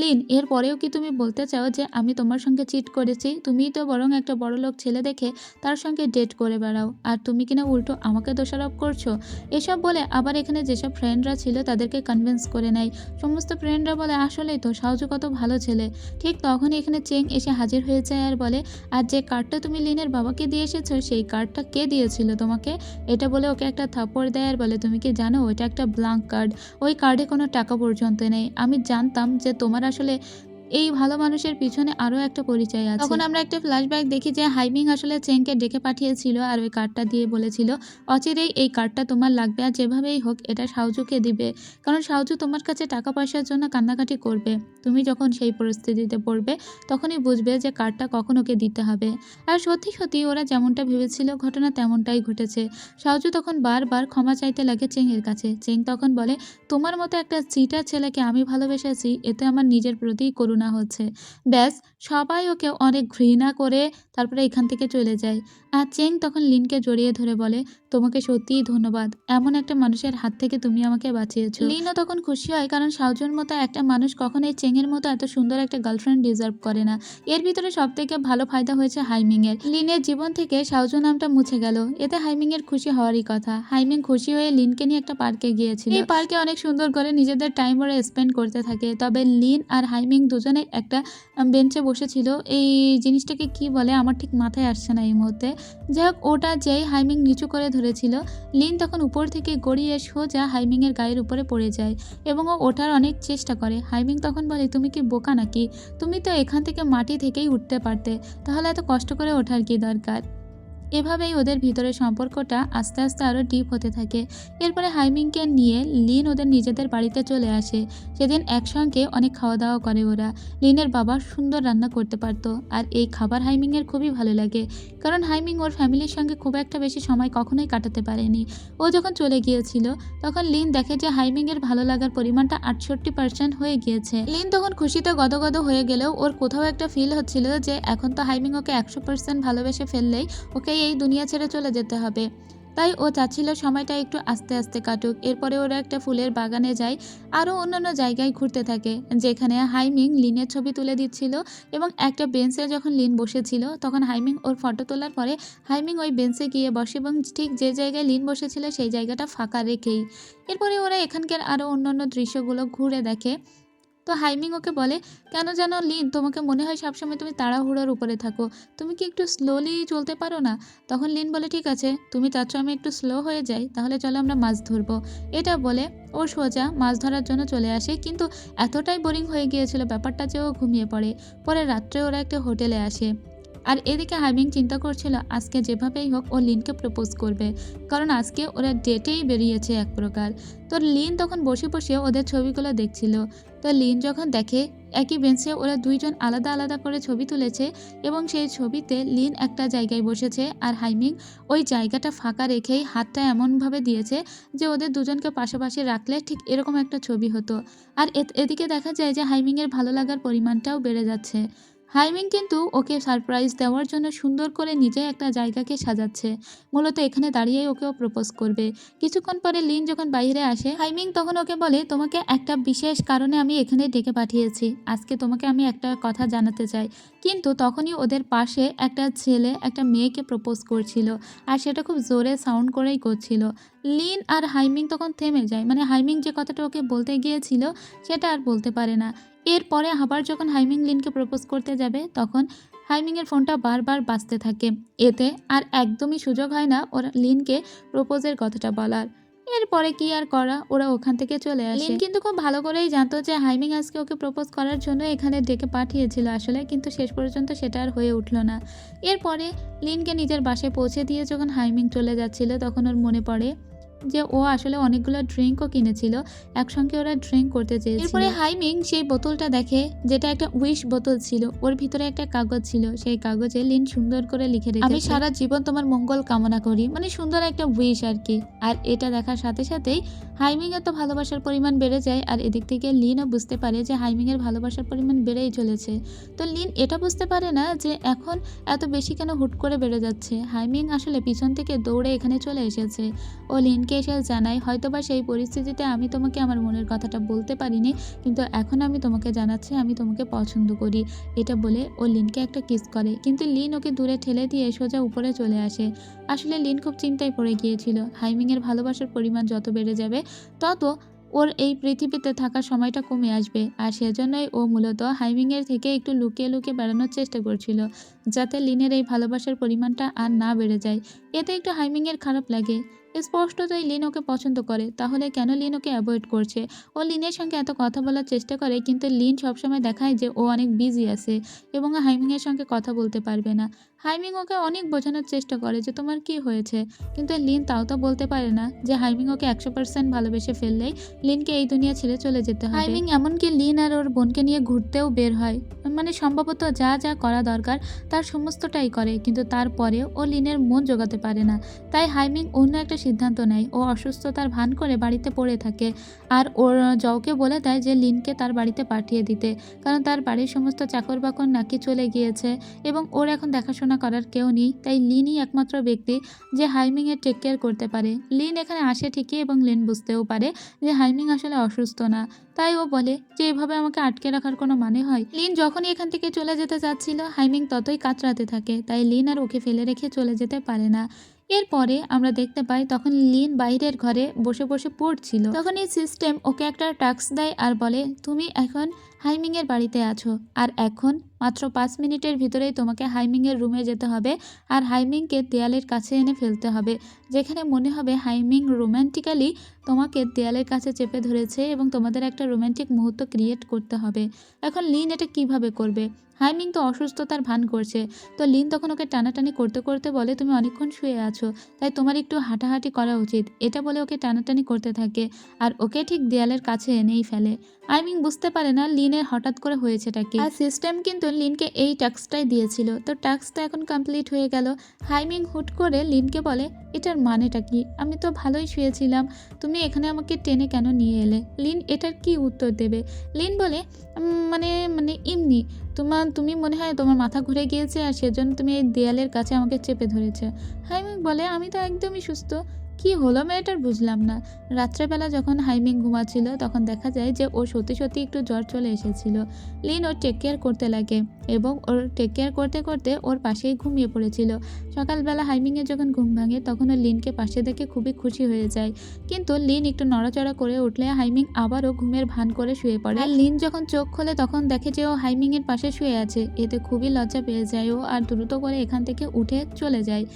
লিন, এর পরেও কি তুমি বলতে চাও যে আমি তোমার সঙ্গে চিট করেছি? তুমিই তো বরং একটা বড়লোক ছেলে দেখে তার সঙ্গে ডেট করে বেড়াও, আর তুমি কিনা উল্টো আমাকে দোষারোপ করছো। এসব বলে আবার এখানে যেসব ফ্রেন্ডরা ছিল তাদেরকে কনভিন্স করে নেয়। সমস্ত ফ্রেন্ডরা বলে, আসলেই তো সাহায্য কত ভালো ছেলে। ঠিক তখনই এখানে চেং এসে হাজির হয়ে যায় আর বলে, আর যে কার্ডটা তুমি লিনের বাবাকে দিয়ে এসেছো সেই কার্ডটা কে দিয়েছিল তোমাকে? এটা বলে ওকে একটা থাপ্পড় দেয় আর বলে, তুমি কি জানো ওটা একটা ব্ল্যাঙ্ক কার্ড, ওই কার্ডে কোনো টাকা পর্যন্ত নেই। আমি জানতাম যে তোমার আসলে এই ভালো মানুষের পিছনে আরও একটা পরিচয় আছে। তখন আমরা একটা ফ্ল্যাশব্যাক দেখি যে হাইমিং আসলে চেংকে ডেকে পাঠিয়েছিল আর ওই কার্ডটা দিয়ে বলেছিল অচিরেই এই কার্ডটা তোমার লাগবে আর যেভাবেই হোক এটা সাউজুকে দিবে, কারণ সাউজু তোমার কাছে টাকা পয়সার জন্য কান্নাকাটি করবে। তুমি যখন সেই পরিস্থিতিতে পড়বে তখনই বুঝবে যে কার্ডটা কখন ওকে দিতে হবে। আর সত্যি সত্যি ওরা যেমনটা ভেবেছিল ঘটনা তেমনটাই ঘটেছে। সাউজু তখন বারবার ক্ষমা চাইতে লাগে চেংয়ের কাছে। চেং তখন বলে তোমার মতো একটা চিটার ছেলেকে আমি ভালোবেসেছি, এতে আমার নিজের প্রতিই করুণা হচ্ছে। ব্যাস, সবাই ওকে অনেক ঘৃণা করে তারপরে এখান থেকে চলে যায়। আর চেং তখন লিনকে জড়িয়ে ধরে বলে তোমাকে সত্যিই ধন্যবাদ, এমন একটা মানুষের হাত থেকে তুমি আমাকে বাঁচিয়েছো। লিনও তখন খুশি হয়, কারণ সাউজুর মতো একটা মানুষ কখনোই চেংয়ের মতো এত সুন্দর একটা গার্লফ্রেন্ড ডিজার্ভ করে না। এর ভিতরে সব থেকে ভালো ফায়দা হয়েছে হাইমিংয়ের। লিনের জীবন থেকে সাউজু নামটা মুছে গেল, এতে হাইমিংয়ের খুশি হওয়ারই কথা। হাইমিং খুশি হয়ে লিনকে নিয়ে একটা পার্কে গিয়েছিল। এই পার্কে অনেক সুন্দর করে নিজেদের টাইম ওরা স্পেন্ড করতে থাকে। তবে লিন আর হাইমিং দুজনে একটা বেঞ্চে বসেছিল। এই জিনিসটাকে কি বলে আমার ঠিক মাথায় আসছে না এই মুহূর্তে। যাই হোক, ওটা যেই হাইমিং নিচু করে ধরেছিল, লিন তখন উপর থেকে গড়িয়ে সোজা হাইমিংয়ের গায়ের উপরে পড়ে যায় এবং ও ওঠার অনেক চেষ্টা করে। হাইমিং তখন বলে তুমি কি বোকা নাকি, তুমি তো এখান থেকে মাটি থেকেই উঠতে পারতে, তাহলে এত কষ্ট করে ওঠার কি দরকার। এভাবেই ওদের ভিতরে সম্পর্কটা আস্তে আস্তে আরও ডিপ হতে থাকে। এরপরে হাইমিংকে নিয়ে লিন ওদের নিজেদের বাড়িতে চলে আসে। সেদিন একসঙ্গে অনেক খাওয়া দাওয়া করে ওরা। লিনের বাবা সুন্দর রান্না করতে পারতো আর এই খাবার হাইমিংয়ের খুবই ভালো লাগে, কারণ হাইমিং ওর ফ্যামিলির সঙ্গে খুব একটা বেশি সময় কখনোই কাটাতে পারেনি। ও যখন চলে গিয়েছিল তখন লিন দেখে যে হাইমিংয়ের ভালো লাগার পরিমাণটা 68% হয়ে গিয়েছে। লিন তখন খুশিতে গদগদ হয়ে গেলেও ওর কোথাও একটা ফিল হচ্ছিল যে এখন তো হাইমিং ওকে 100% ভালোবেসে ফেললেই ওকে এই দুনিয়া ছেড়ে চলে যেতে হবে। তাই ও চাচ্ছিল সময়টা একটু আস্তে আস্তে কাটুক। এরপরে ওরা একটা ফুলের বাগানে যায়, আরও অন্যান্য জায়গায় ঘুরতে থাকে, যেখানে হাইমিং লিনের ছবি তুলে দিচ্ছিল এবং একটা বেঞ্চে যখন লিন বসেছিল তখন হাইমিং ওর ফটো তোলার পরে হাইমিং ওই বেঞ্চে গিয়ে বসে এবং ঠিক যে জায়গায় লিন বসেছিল সেই জায়গাটা ফাঁকা রেখেই। এরপরে ওরা এখানকার আরও অন্যান্য দৃশ্যগুলো ঘুরে দেখে। তো হাইমিং ওকে বলে কেন যেন লিন তোমাকে মনে হয় সবসময় তুমি তাড়াহুড়োর উপরে থাকো, তুমি কি একটু স্লোলি চলতে পারো না। তখন লিন বলে ঠিক আছে, তুমি চাচ্ছ আমি একটু স্লো হয়ে যাই, তাহলে চলো আমরা মাছ ধরবো। এটা বলে ও সোজা মাছ ধরার জন্য চলে আসে, কিন্তু এতটাই বোরিং হয়ে গিয়েছিল ব্যাপারটা যে ও ঘুমিয়ে পড়ে। পরে রাত্রে ওরা একটা হোটেলে আসে। আর এদিকে হাইমিং চিন্তা করছিল আজকে যেভাবেই হোক ও লিনকে প্রপোজ করবে, কারণ আজকে ওরা ডেটেই বেরিয়েছে এক প্রকার। তো লিন তখন বসে বসে ওদের ছবিগুলো দেখছিল। তো লিন যখন দেখে একই বেঞ্চে ওরা দুইজন আলাদা আলাদা করে ছবি তুলেছে এবং সেই ছবিতে লিন একটা জায়গায় বসেছে আর হাইমিং ওই জায়গাটা ফাঁকা রেখেই হাতটা এমনভাবে দিয়েছে যে ওদের দুজনকে পাশাপাশি রাখলে ঠিক এরকম একটা ছবি হতো। আর এদিকে দেখা যায় যে হাইমিংয়ের ভালো লাগার পরিমাণটাও বেড়ে যাচ্ছে। হাইমিং কিন্তু ওকে সারপ্রাইজ দেওয়ার জন্য সুন্দর করে নিজে একটা জায়গাকে সাজাচ্ছে, মূলত এখানে দাঁড়িয়েই ওকেও প্রপোজ করবে। কিছুক্ষণ পরে লিন যখন বাইরে আসে হাইমিং তখন ওকে বলে তোমাকে একটা বিশেষ কারণে আমি এখানে ডেকে পাঠিয়েছি, আজকে তোমাকে আমি একটা কথা জানাতে চাই। কিন্তু তখনই ওদের পাশে একটা ছেলে একটা মেয়েকে প্রপোজ করছিল আর সেটা খুব জোরে সাউন্ড করেই করছিল। লিন আর হাইমিং তখন থেমে যায়, মানে হাইমিং যে কথাটা ওকে বলতে গিয়েছিল সেটা আর বলতে পারে না। এরপরে আবার যখন হাইমিং লিনকে প্রপোজ করতে যাবে তখন হাইমিংয়ের ফোনটা বারবার বাজতে থাকে। এতে আর একদমই সুযোগ হয় না ওরা লিনকে প্রপোজের কথাটা বলার। এরপরে কি আর করা, ওরা ওখান থেকে চলে আসে। লিন কিন্তু খুব ভালো করেই জানতো যে হাইমিং আজকে ওকে প্রপোজ করার জন্য এখানে ডেকে পাঠিয়েছিল আসলে, কিন্তু শেষ পর্যন্ত সেটা আর হয়ে উঠলো না। এরপরে লিনকে নিজের বাসায় পৌঁছে দিয়ে যখন হাইমিং চলে যাচ্ছিল তখন ওর মনে পড়ে যে ও আসলে অনেকগুলো ড্রিঙ্কও কিনেছিল, একসঙ্গে ওরা ড্রিঙ্ক করতে চেয়েছিল। এরপরে হাইমিং সেই বোতলটা দেখে যেটা একটা উইশ বোতল ছিল, ওর ভিতরে একটা কাগজ ছিল, সেই কাগজে লিন সুন্দর করে লিখে রেখেছে আমি সারা জীবন তোমার মঙ্গল কামনা করি, মানে সুন্দর একটা উইশ আর কি। আর এটা দেখার সাথে সাথেই হাইমিং এর তো ভালোবাসার পরিমাণ বেড়ে যায় আর এদিক থেকে লিনও বুঝতে পারে যে হাইমিং এর ভালোবাসার পরিমাণ বেড়েই চলেছে। তো লিন এটা বুঝতে পারে না যে এখন এত বেশি কেন হুট করে বেড়ে যাচ্ছে। হাইমিং আসলে পিছন থেকে দৌড়ে এখানে চলে এসেছে। ও লিনকে এসে জানায় হয়তোবা সেই পরিস্থিতিতে আমি তোমাকে আমার মনের কথাটা বলতে পারিনি, কিন্তু এখন আমি তোমাকে জানাচ্ছি আমি তোমাকে পছন্দ করি। এটা বলে ও লিনকে একটা কিস করে, কিন্তু লিন ওকে দূরে ঠেলে দিয়ে সোজা উপরে চলে আসে। আসলে লিন খুব চিন্তায় পড়ে গিয়েছিল, হাইমিংয়ের ভালোবাসার পরিমাণ যত বেড়ে যাবে তত ওর এই পৃথিবীতে থাকার সময়টা কমে আসবে। আর সেজন্যই ও মূলত হাইমিংয়ের থেকে একটু লুকিয়ে লুকিয়ে বেড়ানোর চেষ্টা করছিল, যাতে লিনের এই ভালোবাসার পরিমাণটা আর না বেড়ে যায়। এতে একটু হাইমিংয়ের খারাপ লাগে। স্পষ্টতই লিন ওকে পছন্দ করে, তাহলে কেন লিন ওকে অ্যাভয়েড করছে? ও লিনের সঙ্গে এত কথা বলার চেষ্টা করে, কিন্তু লিন সবসময় দেখায় যে ও অনেক বিজি আছে এবং হাইমিংয়ের সঙ্গে কথা বলতে পারবে না। হাইমিং ওকে অনেক বোঝানোর চেষ্টা করে যে তোমার কি হয়েছে, কিন্তু লিন তাও তো বলতে পারে না যে হাইমিং ওকে 100% ভালোবেসে ফেললেই লিনকে এই দুনিয়া ছেড়ে চলে যেতে হবে। হাইমিং এমনকি লিন আর ওর বোনকে নিয়ে ঘুরতেও বের হয়, মানে সম্ভবত যা যা করা দরকার তার সমস্তটাই করে, কিন্তু তারপরেও ও লিনের মন জোগাতে পারে না। তাই হাইমিং অন্য একটা সিদ্ধান্ত নেয়, ও অসুস্থতার ভান করে বাড়িতে পড়ে থাকে আর ওর জওকে বলে দেয় যে লিনকে তার বাড়িতে পাঠিয়ে দিতে, কারণ তার বাড়ির সমস্ত চাকর বাকর নাকি চলে গিয়েছে এবং ওর এখন দেখাশোনা করার কেউ নেই। তাই লিনই একমাত্র ব্যক্তি যে হাইমিংয়ের টেক কেয়ার করতে পারে। লিন এখানে আসে ঠিকই এবং লিন বুঝতেও পারে যে হাইমিং আসলে অসুস্থ না, তাই ও বলে যে এভাবে আমাকে আটকে রাখার কোনো মানে হয়? লিন যখনই এখান থেকে চলে যেতে চাচ্ছিল, হাইমিং ততই কাতরাতে থাকে, তাই লিন আর ওকে ফেলে রেখে চলে যেতে পারে না। এরপরে আমরা দেখতে পাই তখন লিন বাইরের ঘরে বসে বসে পড়ছিল। তখন এই সিস্টেম ওকে একটা টাস্ক দেয় আর বলে তুমি এখন হাইমিংয়ের বাড়িতে আছো আর এখন মাত্র 5 মিনিটের ভিতরেই তোমাকে হাইমিংয়ের রুমে যেতে হবে আর হাইমিংকে দেয়ালের কাছে এনে ফেলতে হবে, যেখানে মনে হবে হাইমিং রোম্যান্টিক্যালি তোমাকে দেয়ালের কাছে চেপে ধরেছে এবং তোমাদের একটা রোম্যান্টিক মুহূর্ত ক্রিয়েট করতে হবে। এখন লিন এটা কিভাবে করবে? হাইমিং তো অসুস্থতার ভান করছে, তো লিন তখন ওকে টানাটানি করতে করতে বলে তুমি অনেকক্ষণ শুয়ে আছো, তাই তোমার একটু হাঁটাহাঁটি করা উচিত। এটা বলে ওকে টানাটানি করতে থাকে আর ওকে ঠিক দেয়ালের কাছে এনেই ফেলে। হাইমিং বুঝতে পারে না লিনের হঠাৎ করে হয়েছেটা কি, আর সিস্টেম কিন্তু লিনকে এই টাস্কটাই দিয়েছিল, তো টাস্কটা এখন কমপ্লিট হয়ে গেল। হাইমিং হুট করে লিনকে বলে এটার মানেটা কি? আমি তো ভালোই শুয়েছিলাম, তুমি এখানে আমাকে টেনে কেন নিয়ে এলে? লিন এটার কি উত্তর দেবে? লিন বলে মানে মানে এমনি তুমি মনে হয় তোমার মাথা ঘুরে গিয়েছে আর সেজন্য তুমি এই দেয়ালের কাছে আমাকে চেপে ধরেছে। হাইমিং বলে আমি তো একদমই সুস্থ। কি হলো মেয়েটার বুঝলাম না। রাত্রেবেলা যখন হাইমিং ঘুমাচ্ছিল তখন দেখা যায় যে ও সত্যি সত্যি একটু জ্বর চলে এসেছিল। লিন ওর টেক কেয়ার করতে লাগে এবং ওর টেক কেয়ার করতে করতে ওর পাশেই ঘুমিয়ে পড়েছিল। সকালবেলা হাইমিংয়ের যখন ঘুম ভাঙে তখন ও লিনকে পাশে দেখে খুবই খুশি হয়ে যায়, কিন্তু লিন একটু নড়াচড়া করে উঠলে হাইমিং আবারও ঘুমের ভান করে শুয়ে পড়ে। আর লিন যখন চোখ খোলে তখন দেখে যে ও হাইমিংয়ের পাশে শুয়ে আছে। এতে খুবই লজ্জা পেয়ে যায় ও আর দ্রুত করে এখান থেকে উঠে চলে যায়।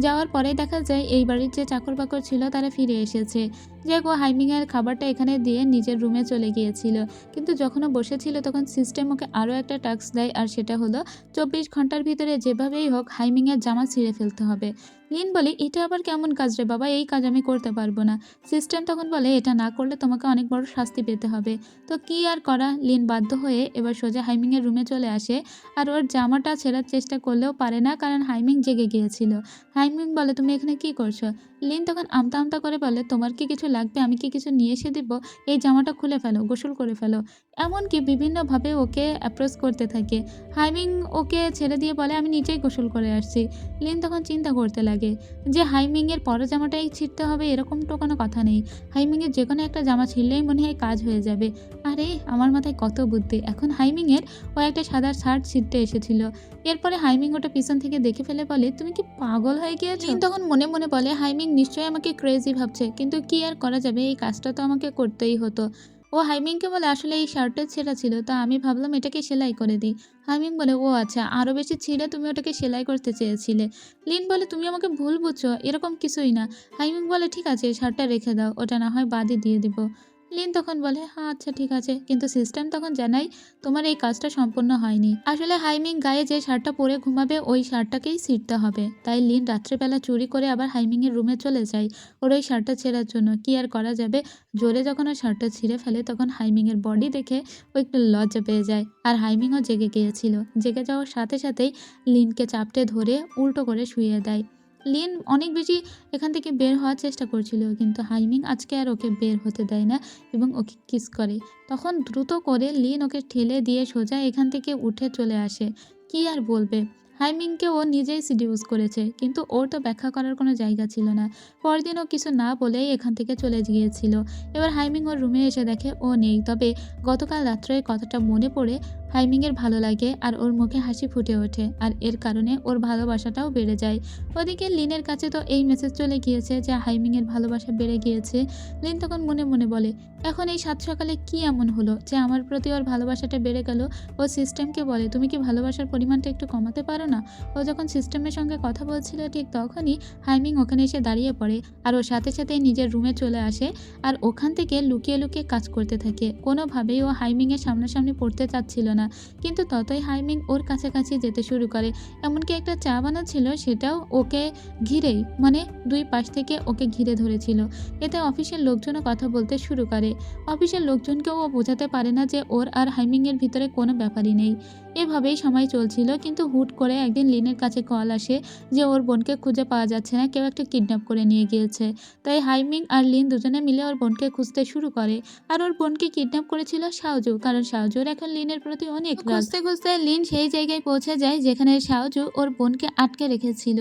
যাওয়ার পরেই দেখা যায় এই বাড়ির যে চাকর বাকর ছিল তারা ফিরে এসেছে। যে ও হাইমিংয়ের খাবারটা এখানে দিয়ে নিজের রুমে চলে গিয়েছিল, কিন্তু যখন ও বসেছিল তখন সিস্টেম ওকে আরও একটা টাস্ক দেয় আর সেটা হলো 24 ঘন্টার ভিতরে যেভাবেই হোক হাইমিংয়ের জামা ছিঁড়ে ফেলতে হবে। লিন বলে এটা আবার কেমন কাজ রে বাবা, এই কাজ আমি করতে পারবো না। সিস্টেম তখন বলে এটা না করলে তোমাকে অনেক বড় শাস্তি পেতে হবে। তো কি আর করা, লিন বাধ্য হয়ে এবার সোজা হাইমিংয়ের রুমে চলে আসে আর ওর জামাটা ছেঁড়ার চেষ্টা করলেও পারে না, কারণ হাইমিং জেগে গিয়েছিল। হাইমিং বলে তুমি এখানে কি করছো? লিন তখন আমতা আমতা করে বলে তোমার কি কিছু লাগবে? আমি কি কিছু নিয়ে এসে দিব? এই জামাটা খুলে ফেলো, গোসল করে ফেলো। এমনকি বিভিন্নভাবে ওকে অ্যাপ্রোচ করতে থাকে। হাইমিং ওকে ছেড়ে দিয়ে বলে আমি নিজেই গোসল করে আসছি। লিন তখন চিন্তা করতে লাগে যে হাইমিংয়ের পরের জামাটাই ছিঁড়তে হবে এরকম তো কোনো কথা নেই। হাইমিংয়ের যে কোনো একটা জামা ছিঁড়লেই মনে হয় কাজ হয়ে যাবে। আরে আমার মাথায় কত বুদ্ধি। এখন হাইমিংয়ের ও একটা সাদা শার্ট ছিঁড়তে এসেছিল। এরপরে হাইমিং ওটা পিছন থেকে দেখে ফেলে বলে তুমি কি পাগল হয়ে গিয়েছো? লিন তখন মনে মনে বলে হাইমিং নিশ্চয়ই আমাকে ক্রেজি ভাবছে, কিন্তু কি আর করা যাবে, এই কাজটা তো আমাকে করতেই হতো। ও হাইমিংকে বলে আসলে এই শার্টটা ছেঁড়া ছিল, তা আমি ভাবলাম এটাকে সেলাই করে দিই। হাইমিং বলে ও আচ্ছা, আরও বেশি ছিঁড়ে তুমি ওটাকে সেলাই করতে চেয়েছিলে। লিন বলে তুমি আমাকে ভুল বুঝছো, এরকম কিছুই না। হাইমিং বলে ঠিক আছে শার্টটা রেখে দাও, ওটা না হয় বাদে দিয়ে দিব। লিন তখন বলে হ্যাঁ আচ্ছা ঠিক আছে, কিন্তু সিস্টেম তখন জানাই তোমার এই কাজটা সম্পূর্ণ হয়নি। আসলে হাইমিং গায়ে যে শার্টটা পরে ঘুমাবে ওই শার্টটাকেই ছিঁড়তে হবে। তাই লিন রাত্রেবেলা চুরি করে আবার হাইমিংয়ের রুমে চলে যায় ওর ওই শার্টটা ছেঁড়ার জন্য। কি আর করা যাবে, জোরে যখন ওই শার্টটা ছিঁড়ে ফেলে তখন হাইমিংয়ের বডি দেখে ও একটু লজ্জা পেয়ে যায় আর হাইমিংও জেগে গিয়েছিল। জেগে যাওয়ার সাথে সাথেই লিনকে চাপটে ধরে উল্টো করে শুইয়ে দেয়। লিন অনেক বেশি এখান থেকে বের হওয়ার চেষ্টা করছিল, কিন্তু হাইমিং আজকে আর ওকে বের হতে দেয় না এবং ওকে কিস করে। তখন দ্রুত করে লিন ওকে ঠেলে দিয়ে সোজা এখান থেকে উঠে চলে আসে। কি আর বলবে, হাইমিংকে ও নিজেই সিডিউস করেছে, কিন্তু ওর তো ব্যাখ্যা করার কোনো জায়গা ছিল না। পরদিন ও কিছু না বলেই এখান থেকে চলে গিয়েছিল। এবার হাইমিং ওর রুমে এসে দেখে ও নেই, তবে গতকাল রাত্রের কথাটা মনে পড়ে হাইমিংয়ের ভালো লাগে আর ওর মুখে হাসি ফুটে ওঠে, আর এর কারণে ওর ভালোবাসাটাও বেড়ে যায়। ওদিকে লিনের কাছে তো এই মেসেজ চলে গিয়েছে যে হাইমিংয়ের ভালোবাসা বেড়ে গিয়েছে। লিন তখন মনে মনে বলে, এখন এই সাত সকালে কি এমন হলো যে আমার প্রতি ওর ভালোবাসাটা বেড়ে গেল। ও সিস্টেমকে বলে, তুমি কি ভালোবাসার পরিমাণটা একটু কমাতে পারো না? ও যখন সিস্টেমের সঙ্গে কথা বলছিল ঠিক তখনই হাইমিং ওখানে এসে দাঁড়িয়ে পড়ে, আর ওর সাথে সাথেই নিজের রুমে চলে আসে আর ওখান থেকে লুকিয়ে লুকিয়ে কাজ করতে থাকে। কোনোভাবেই ও হাইমিংয়ের সামনাসামনি পড়তে চাচ্ছিল না, কিন্তু ততই হাইমিং ওর কাছাকাছি যেতে শুরু করে। এমনকি একটা চা বানাচ্ছিল, সেটাও ওকে ঘিরেই, মানে দুই পাশ থেকে ওকে ঘিরে ধরেছিল। এতে অফিসের লোকজনও কথা বলতে শুরু করে। অফিসের লোকজনকেও ও বোঝাতে পারে না যে ওর আর হাইমিংয়ের ভিতরে কোনো ব্যাপারই নেই। এভাবেই সময় চলছিল, কিন্তু হুট করে একদিন লিনের কাছে কল আসে যে ওর বোনকে খুঁজে পাওয়া যাচ্ছে না, কেউ একটা কিডন্যাপ করে নিয়ে গিয়েছে। তাই হাইমিং আর লিন দুজনে মিলে ওর বোনকে খুঁজতে শুরু করে। আর ওর বোনকে কিডন্যাপ করেছিল শাওজু, কারণ শাওজুর এখন লিনের প্রতি অনেক রাগ। খুঁজতে খুঁজতে লিন সেই জায়গায় পৌঁছে যায় যেখানে শাওজু ওর বোনকে আটকে রেখেছিল।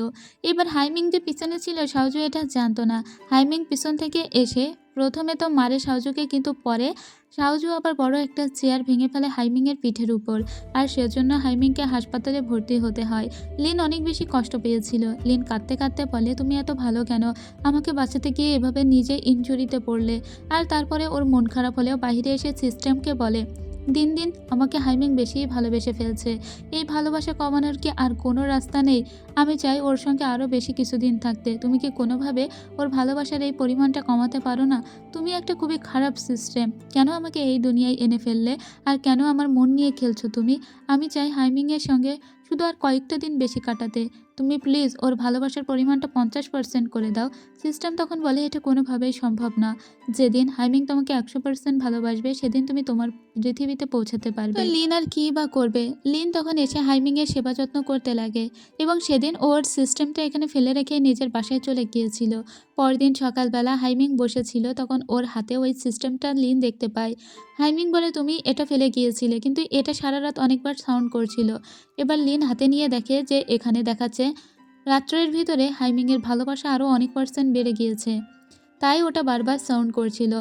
এবার হাইমিং যে পিছনে ছিল শাওজু এটা জানতো না। হাইমিং পিছন থেকে এসে প্রথমে তো মারে শাওজুকে, কিন্তু পরে শাওজু আবার বড় একটা চেয়ার ভেঙে ফেলে হাইমিংয়ের পিঠের উপর, আর সেজন্য হাইমিংকে হাসপাতালে ভর্তি হতে হয়। লিন অনেক বেশি কষ্ট পেয়েছিল। লিন কাঁদতে কাঁদতে বলে, তুমি এত ভালো কেন? আমাকে বাঁচাতে গিয়ে এভাবে নিজে ইনজুরিতে পড়লে। আর তারপরে ওর মন খারাপ হলেও বাইরে এসে সিস্টেমকে বলে, দিন দিন আমাকে হাইমিং বেশিই ভালোবেসে ফেলছে। এই ভালোবাসা কমানোর কি আর কোনো রাস্তা নেই? আমি চাই ওর সঙ্গে আরও বেশি কিছুদিন থাকতে। তুমি কি কোনোভাবে ওর ভালোবাসার এই পরিমাণটা কমাতে পারো না? তুমি একটা খুবই খারাপ সিস্টেম। কেন আমাকে এই দুনিয়ায় এনে ফেললে? আর কেন আমার মন নিয়ে খেলছো তুমি? আমি চাই হাইমিংয়ের সঙ্গে শুধু আর কয়েকটা দিন বেশি কাটাতে। তুমি প্লিজ ওর ভালোবাসার পরিমাণটা 50% করে দাও। সিস্টেম তখন বলে, এটা কোনোভাবেই সম্ভব না। যেদিন হাইমিং তোমাকে 100% ভালোবাসবে সেদিন তুমি তোমার পৃথিবীতে পৌঁছাতে পারবে। তো লিন আর কি বা করবে? লিন তখন এসে হাইমিংয়ের সেবা যত্ন করতে লাগে, এবং সেদিন ওর সিস্টেমটা এখানে ফেলে রেখে নিজের বাসায় চলে গিয়েছিল। পরদিন সকালবেলা হাইমিং বসেছিল, তখন ওর হাতে ওই সিস্টেমটা লিন দেখতে পায়। হাইমিং বলে, তুমি এটা ফেলে গিয়েছিলে, কিন্তু এটা সারা রাত অনেকবার সাউন্ড করছিল। এবার লিন হাতে নিয়ে দেখে যে এখানে দেখাচ্ছে রাত্রের ভিতরে হাইমিংয়ের ভালোবাসা আরও অনেক % বেড়ে গিয়েছে, তাই ওটা বারবার সাউন্ড করছিল।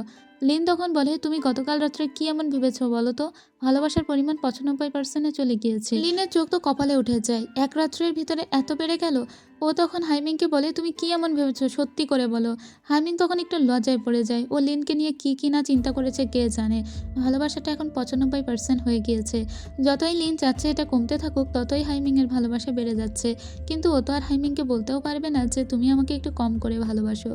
লিন তখন বলে, তুমি গতকাল রাত্রে কি এমন ভেবেছো বলো তো? ভালোবাসার পরিমাণ 95%-এ চলে গিয়েছে। লিনের চোখ তো কপালে উঠে যায়, এক রাত্রের ভিতরে এত বেড়ে গেল। ও তখন হাইমিংকে বলে, তুমি কি এমন ভেবেছো, সত্যি করে বলো। হাইমিং তখন একটু লজ্জায় পড়ে যায়। ও লিনকে নিয়ে কি না চিন্তা করেছে কে জানে। ভালোবাসাটা এখন 95% হয়ে গিয়েছে। যতই লিন চাচ্ছে এটা কমতে থাকুক, ততই হাইমিংয়ের ভালোবাসা বেড়ে যাচ্ছে। কিন্তু ও তো আর হাইমিংকে বলতেও পারবে না যে তুমি আমাকে একটু কম করে ভালোবাসো।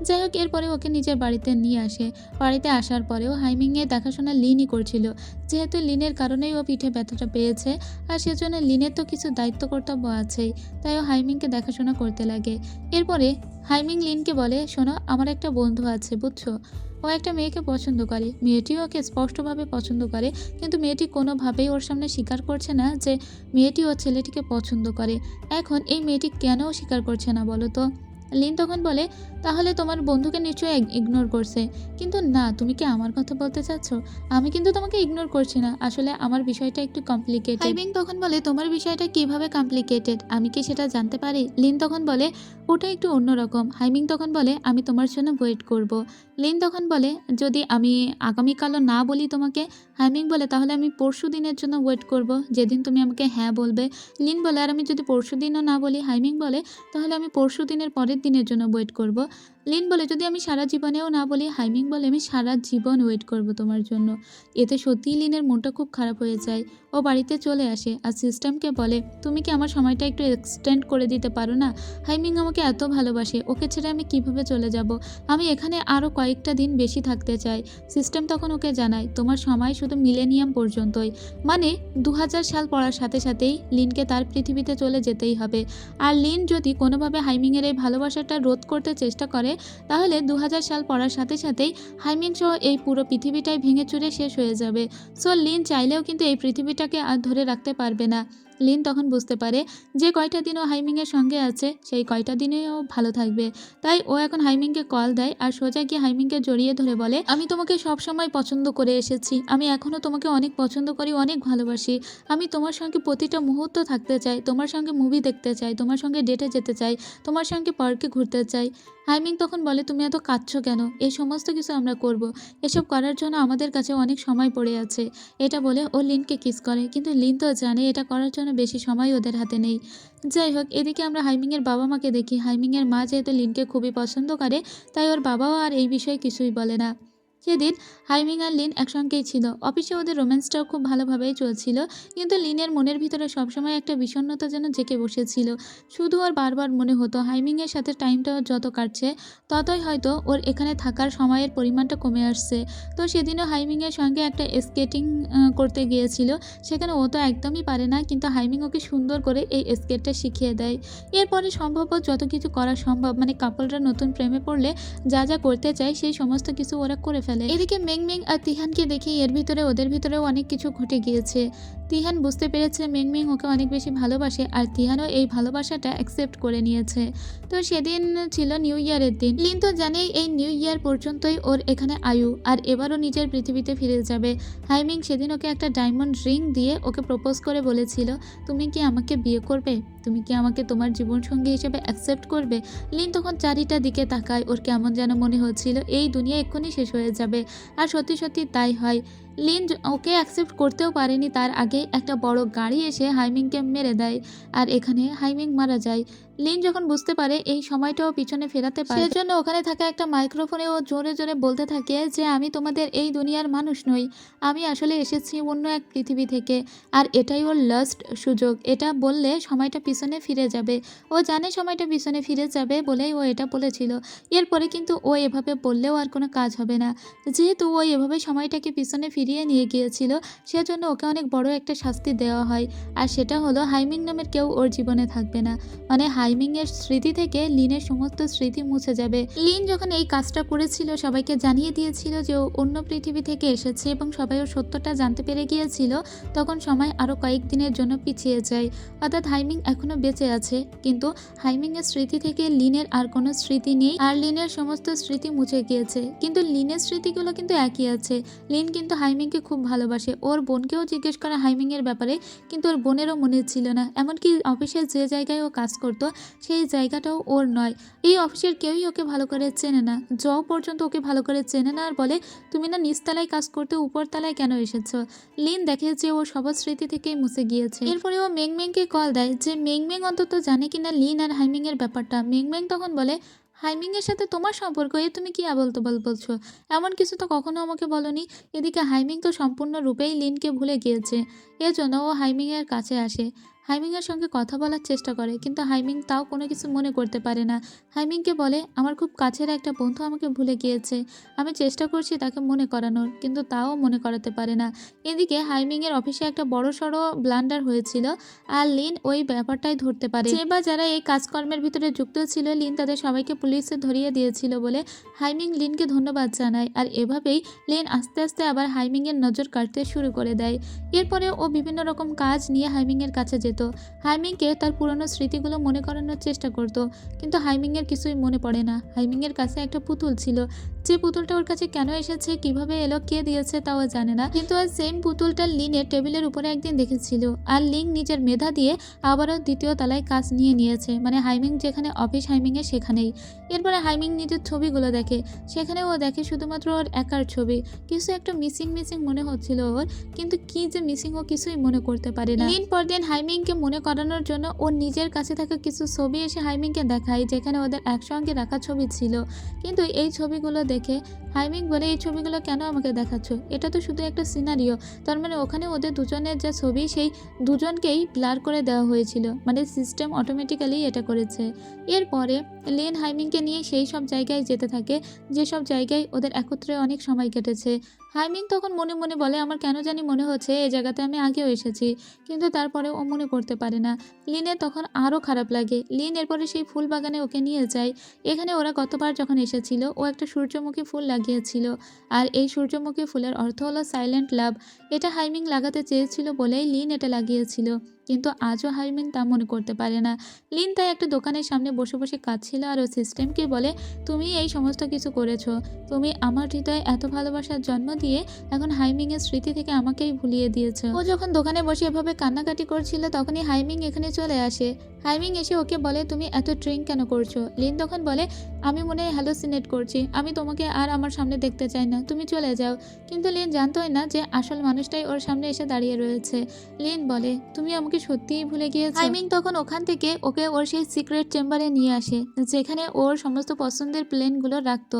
যাই হোক, এরপরে ওকে নিজের বাড়িতে নিয়ে আসে। বাড়িতে আসার পরেও হাইমিংয়ের দেখাশোনা লিনই করছিল, যেহেতু লিনের কারণেই ও পিঠে ব্যথাটা পেয়েছে, আর সেজন্য লিনের তো কিছু দায়িত্ব কর্তব্য আছেই, তাই ও হাইমিংকে দেখাশোনা করতে লাগে। এরপরে হাইমিং লিনকে বলে, শোনো, আমার একটা বন্ধু আছে বুঝছো, ও একটা মেয়েকে পছন্দ করে। মেয়েটিও ওকে স্পষ্টভাবে পছন্দ করে, কিন্তু মেয়েটি কোনোভাবেই ওর সামনে স্বীকার করছে না যে মেয়েটি ও ছেলেটিকে পছন্দ করে। এখন এই মেয়েটি কেন স্বীকার করছে না বলো তো? লিন তখন বলে, তাহলে তোমার বন্ধুকে নিশ্চয়ই ইগনোর করছে। কিন্তু না, তুমি কি আমার কথা বলতে চাচ্ছ? আমি কিন্তু তোমাকে ইগনোর করছি না, আসলে আমার বিষয়টা একটু কমপ্লিকেটেড। হাইমিং তখন বলে, তোমার বিষয়টা কিভাবে কমপ্লিকেটেড, আমি কি সেটা জানতে পারি? লিন তখন বলে, ওটা একটু অন্যরকম। হাইমিং তখন বলে, আমি তোমার জন্য ওয়েট করব। লিন তখন বলে, যদি আমি আগামীকালও না বলি তোমাকে? হাইমিং বলে, তাহলে আমি পরশু দিনের জন্য ওয়েট করব, যেদিন তুমি আমাকে হ্যাঁ বলবে। লিন বলে, আর আমি যদি পরশু দিনও না বলি? হাইমিং বলে, তাহলে আমি পরশু দিনের পরের দিনের জন্য ওয়েট করব। লিন বলে, যদি আমি সারা জীবনেও না বলি? হাইমিং বলে, আমি সারা জীবন ওয়েট করব তোমার জন্য। এতে সত্যিই লিনের মনটা খুব খারাপ হয়ে যায়। ও বাড়িতে চলে আসে আর সিস্টেমকে বলে, তুমি কি আমার সময়টা একটু এক্সটেন্ড করে দিতে পারো না? হাইমিং আমাকে এত ভালোবাসে, ওকে ছেড়ে আমি কিভাবে চলে যাব? আমি এখানে আরও কয়েকটা দিন বেশি থাকতে চাই। সিস্টেম তখন ওকে জানায়, তোমার সময় শুধু মিলেনিয়াম পর্যন্তই, মানে 2000 সাল পড়ার সাথে সাথেই লিনকে তার পৃথিবীতে চলে যেতেই হবে। আর লিন যদি কোনোভাবে হাইমিংয়ের এই ভালোবাসাটা রোধ করতে চেষ্টা করে, তাহলে 2000 সাল পড়ার সাথে সাথেই হাইমিং সহ এই পুরো পৃথিবীটাই ভেঙে চুরে শেষ হয়ে যাবে। সো লিন চাইলেও কিন্তু এই পৃথিবীটাকে আর ধরে রাখতে পারবে না। লিন তখন বুঝতে পারে যে কয়টা দিন ও হাইমিংয়ের সঙ্গে আছে সেই কয়টা দিনেও ভালো থাকবে। তাই ও এখন হাইমিংকে কল দেয় আর সোজা গিয়ে হাইমিংকে জড়িয়ে ধরে বলে, আমি তোমাকে সবসময় পছন্দ করে এসেছি, আমি এখনও তোমাকে অনেক পছন্দ করি, অনেক ভালোবাসি। আমি তোমার সঙ্গে প্রতিটা মুহূর্ত থাকতে চাই, তোমার সঙ্গে মুভি দেখতে চাই, তোমার সঙ্গে ডেটে যেতে চাই, তোমার সঙ্গে পার্কে ঘুরতে চাই। হাইমিং তখন বলে, তুমি এত কাঁদছো কেন? এই সমস্ত কিছু আমরা করব, এসব করার জন্য আমাদের কাছে অনেক সময় পড়ে আছে। এটা বলে ও লিনকে কিস করে, কিন্তু লিন তো জানে এটা করার জন্য বেশি সময় ওদের হাতে নেই। যাই হোক, এদিকে আমরা হাইমিংয়ের বাবা মাকে দেখি। হাইমিংয়ের মা যেহেতু লিনকে খুবই পছন্দ করে তাই ওর বাবাও আর এই বিষয়ে কিছুই বলে না। সেদিন হাইমিং আর লিন একসঙ্গেই ছিল। অফিসে ওদের রোম্যান্সটাও খুব ভালোভাবেই চলছিল, কিন্তু লিনের মনের ভিতরে সবসময় একটা বিষণ্ণতা যেন জেঁকে বসেছিল। শুধু ওর বারবার মনে হতো হাইমিংয়ের সাথে টাইমটা যত কাটছে ততই হয়তো ওর এখানে থাকার সময়ের পরিমাণটা কমে আসছে। তো সেদিনও হাইমিংয়ের সঙ্গে একটা স্কেটিং করতে গিয়েছিল। সেখানে ও তো একদমই পারে না, কিন্তু হাইমিং ওকে সুন্দর করে এই স্কেটটা শিখিয়ে দেয়। এরপরে সম্ভবত যত কিছু করা সম্ভব, মানে কাপলরা নতুন প্রেমে পড়লে যা যা করতে চায় সেই সমস্ত কিছু ওরা করে ফেলে। এদিকে মেংমেং আর তিহানকে দেখে এর ভিতরে ওদের ভিতরেও অনেক কিছু ঘটে গিয়েছে। তিহান বুঝতে পেরেছে মেংমেং ওকে অনেক বেশি ভালোবাসে আর তিহানও এই ভালোবাসাটা অ্যাকসেপ্ট করে নিয়েছে। তো সেদিন ছিল নিউ ইয়ারের দিন। লিন তো জানেই এই নিউ ইয়ার পর্যন্তই ওর এখানে আয়ু, আর এবারও নিজের পৃথিবীতে ফিরে যাবে। হাইমিং সেদিন ওকে একটা ডায়মন্ড রিং দিয়ে ওকে প্রপোজ করে বলেছিল, তুমি কি আমাকে বিয়ে করবে? তুমি কি আমাকে তোমার জীবনসঙ্গী হিসেবে অ্যাকসেপ্ট করবে? লিন তখন চারিটা দিকে তাকায়, ওর কেমন যেন মনে হচ্ছিল এই দুনিয়া এক্ষুনি শেষ হয়ে যাবে। আর সত্যি সত্যি তাই হয়। লিন ওকে অ্যাকসেপ্ট করতেও পারেনি, তার আগে একটা বড় গাড়ি এসে হাইমিংকে মেরে দেয় আর এখানে হাইমিং মারা যায়। লিন যখন বুঝতে পারে এই সময়টাও পিছনে ফেরাতে পারে, সেজন্য ওখানে থাকা একটা মাইক্রোফোনে ও জোরে জোরে বলতে থাকে যে আমি তোমাদের এই দুনিয়ার মানুষ নই, আমি আসলে এসেছি অন্য এক পৃথিবী থেকে, আর এটাই ওর লাস্ট সুযোগ। এটা বললে সময়টা পিছনে ফিরে যাবে। ও জানে সময়টা পিছনে ফিরে যাবে বলেই ও এটা বলেছিল। এরপরে কিন্তু ও এভাবে বললেও আর কোনো কাজ হবে না, যেহেতু ও এভাবে সময়টাকে পিছনে ফিরিয়ে নিয়ে গিয়েছিল, সেজন্য ওকে অনেক বড় একটা শাস্তি দেওয়া হয়। আর সেটা হলো হাইমিং নামের কেউ ওর জীবনে থাকবে না, মানে হাইমিংয়ের স্মৃতি থেকে লিনের সমস্ত স্মৃতি মুছে যাবে। লিন যখন এই কাজটা করেছিল সবাইকে জানিয়ে দিয়েছিল যে ও অন্য পৃথিবী থেকে এসেছে এবং সবাই ওর সত্যটা জানতে পেরে গিয়েছিল, তখন সময় আরও কয়েকদিনের জন্য পিছিয়ে যায়। অর্থাৎ হাইমিং এখনও বেঁচে আছে, কিন্তু হাইমিংয়ের স্মৃতি থেকে লিনের আর কোনো স্মৃতি নেই, আর লিনের সমস্ত স্মৃতি মুছে গিয়েছে। কিন্তু লিনের স্মৃতিগুলো কিন্তু একই আছে। লিন কিন্তু হাইমিংকে খুব ভালোবাসে। ওর বোনকেও জিজ্ঞেস করে হাইমিংয়ের ব্যাপারে, কিন্তু ওর বোনেরও মনে ছিল না। এমনকি অফিসের যে জায়গায় ও কাজ করতো সেই জায়গাটাও ওর নয়। এই অফিসের কেউই ওকে ভালো করে চেনে না, জও পর্যন্ত ওকে ভালো করে চেনে না, আর বলে তুমি না নিচতলায় কাজ করতে উপরতলায় কেন এসেছো? লিন দেখে যে ও সবার স্মৃতি থেকেই মুছে গিয়েছে। এরপরে ও মেংমেংকে কল দেয় যে মেংমেং অন্তত জানে কিনা লিন আর হাইমিংয়ের ব্যাপারটা। মেংমেং তখন বলে, হাইমিংয়ের সাথে তোমার সম্পর্ক, এ তুমি কি আবল তাবল বলছো? এমন কিছু তো কখনো আমাকে বলনি। এদিকে হাইমিং তো সম্পূর্ণরূপেই লিনকে ভুলে গিয়েছে, এজন্য ও হাইমিংয়ের কাছে আসে, হাইমিংয়ের সঙ্গে কথা বলার চেষ্টা করে, কিন্তু হাইমিং তাও কোনো কিছু মনে করতে পারে না। হাইমিংকে বলে, আমার খুব কাছের একটা বন্ধু আমাকে ভুলে গিয়েছে, আমি চেষ্টা করছি তাকে মনে করানোর, কিন্তু তাও মনে করাতে পারে না। এদিকে হাইমিংয়ের অফিসে একটা বড়সড় ব্লান্ডার হয়েছিল, আর লিন ওই ব্যাপারটাই ধরতে পারে। যে বা যারা এই কাজকর্মের ভিতরে যুক্ত ছিল, লিন তাদের সবাইকে পুলিশে ধরিয়ে দিয়েছিল বলে হাইমিং লিনকে ধন্যবাদ জানায়। আর এভাবেই লিন আস্তে আস্তে আবার হাইমিংয়ের নজর কাটতে শুরু করে দেয়। এরপরে ও বিভিন্ন রকম কাজ নিয়ে হাইমিংয়ের কাছে যেত, হাইমিংকে তার পুরনো স্মৃতিগুলো মনে করানোর চেষ্টা করত, কিন্তু হাইমিংয়ের কিছুই মনে পড়ে না। হাইমিংয়ের কাছে একটা পুতুল ছিল, যে পুতুলটা ওর কাছে কেন এসেছে, কিভাবে এলো, কে দিয়েছে তাও জানে না, কিন্তু আর সেম পুতুলটা লিনের টেবিলের উপরে একদিন দেখেছিল। আর লিন নিজের মেধা দিয়ে আবারও দ্বিতীয় তলায় কাজ নিয়ে নিয়েছে, মানে হাইমিং যেখানে অফিস হাইমিংয়ের সেখানেই। এরপরে হাইমিং নিজের ছবিগুলো দেখে, সেখানে ও দেখে শুধুমাত্র ওর একার ছবি। কিছু একটা মিসিং মিসিং মনে হচ্ছিল ওর, কিন্তু কি যে মিসিং ও কিছুই মনে করতে পারে না। লিন পরদিন হাইমিংকে মনে করানোর জন্য ওর নিজের কাছে থাকা কিছু ছবি এসে হাইমিংকে দেখায়, যেখানে ওদের একসঙ্গে রাখা ছবি ছিল। কিন্তু এই ছবিগুলো দেখে হাইমিং বলে, এই ছবিগুলো কেন আমাকে দেখাচ্ছ? এটা তো শুধু একটা সিনারিও। তার মানে ওখানে ওদের দুজনের যা ছবি সেই দুজনকেই ব্লার করে দেওয়া হয়েছিল, মানে সিস্টেম অটোমেটিক্যালি এটা করেছে। এরপরে লিন হাইমিংকে নিয়ে সেই সব জায়গায় যেতে থাকে যেসব জায়গায় ওদের একত্রে অনেক সময় কেটেছে। হাইমিং তখন মনে মনে বলে, আমার কেন জানি মনে হচ্ছে এই জায়গাতে আমি আগেও এসেছি, কিন্তু তারপরে ও মনে করতে পারে না। লিনের তখন আরও খারাপ লাগে। লিন এরপরে সেই ফুল বাগানে ওকে নিয়ে যায়। এখানে ওরা গতবার যখন এসেছিল ও একটা সূর্যমুখী ফুল লাগিয়েছিল, আর এই সূর্যমুখী ফুলের অর্থ হলো সাইলেন্ট লাভ। এটা হাইমিং লাগাতে চেয়েছিল বলেই লিন এটা লাগিয়েছিল। কিন্তু আজও হাইমিং তা মনে করতে পারে না। লিন তাই একটা দোকানের সামনে বসে বসে কাঁদছিল আর ও সিস্টেমকে বলে, তুমি এই সমস্ত কিছু করেছো, তুমি আমার হৃদয়ে এত ভালোবাসার জন্ম দিয়ে এখন হাইমিং এর স্মৃতি থেকে আমাকেই ভুলিয়ে দিয়েছো। ও যখন দোকানে বসে এভাবে কান্নাকাটি করছিল তখনই হাইমিং এখানে চলে আসে। হাইমিং এসে ওকে বলে, তুমি এত ড্রিঙ্ক কেন করছো? লিন তখন বলে, আমি মনে হয় হ্যালোসিনেট করছি, আমি তোমাকে আর আমার সামনে দেখতে চাই না, তুমি চলে যাও। কিন্তু লিন জানতোই না যে আসল মানুষটাই ওর সামনে এসে দাঁড়িয়ে রয়েছে। লিন বলে, তুমি আমাকে সত্যিই ভুলে গিয়েছো? হাইমিং তখন ওখান থেকে ওকে ওর সেই সিক্রেট চেম্বারে নিয়ে আসে যেখানে ওর সমস্ত পছন্দের প্লেনগুলো রাখতো।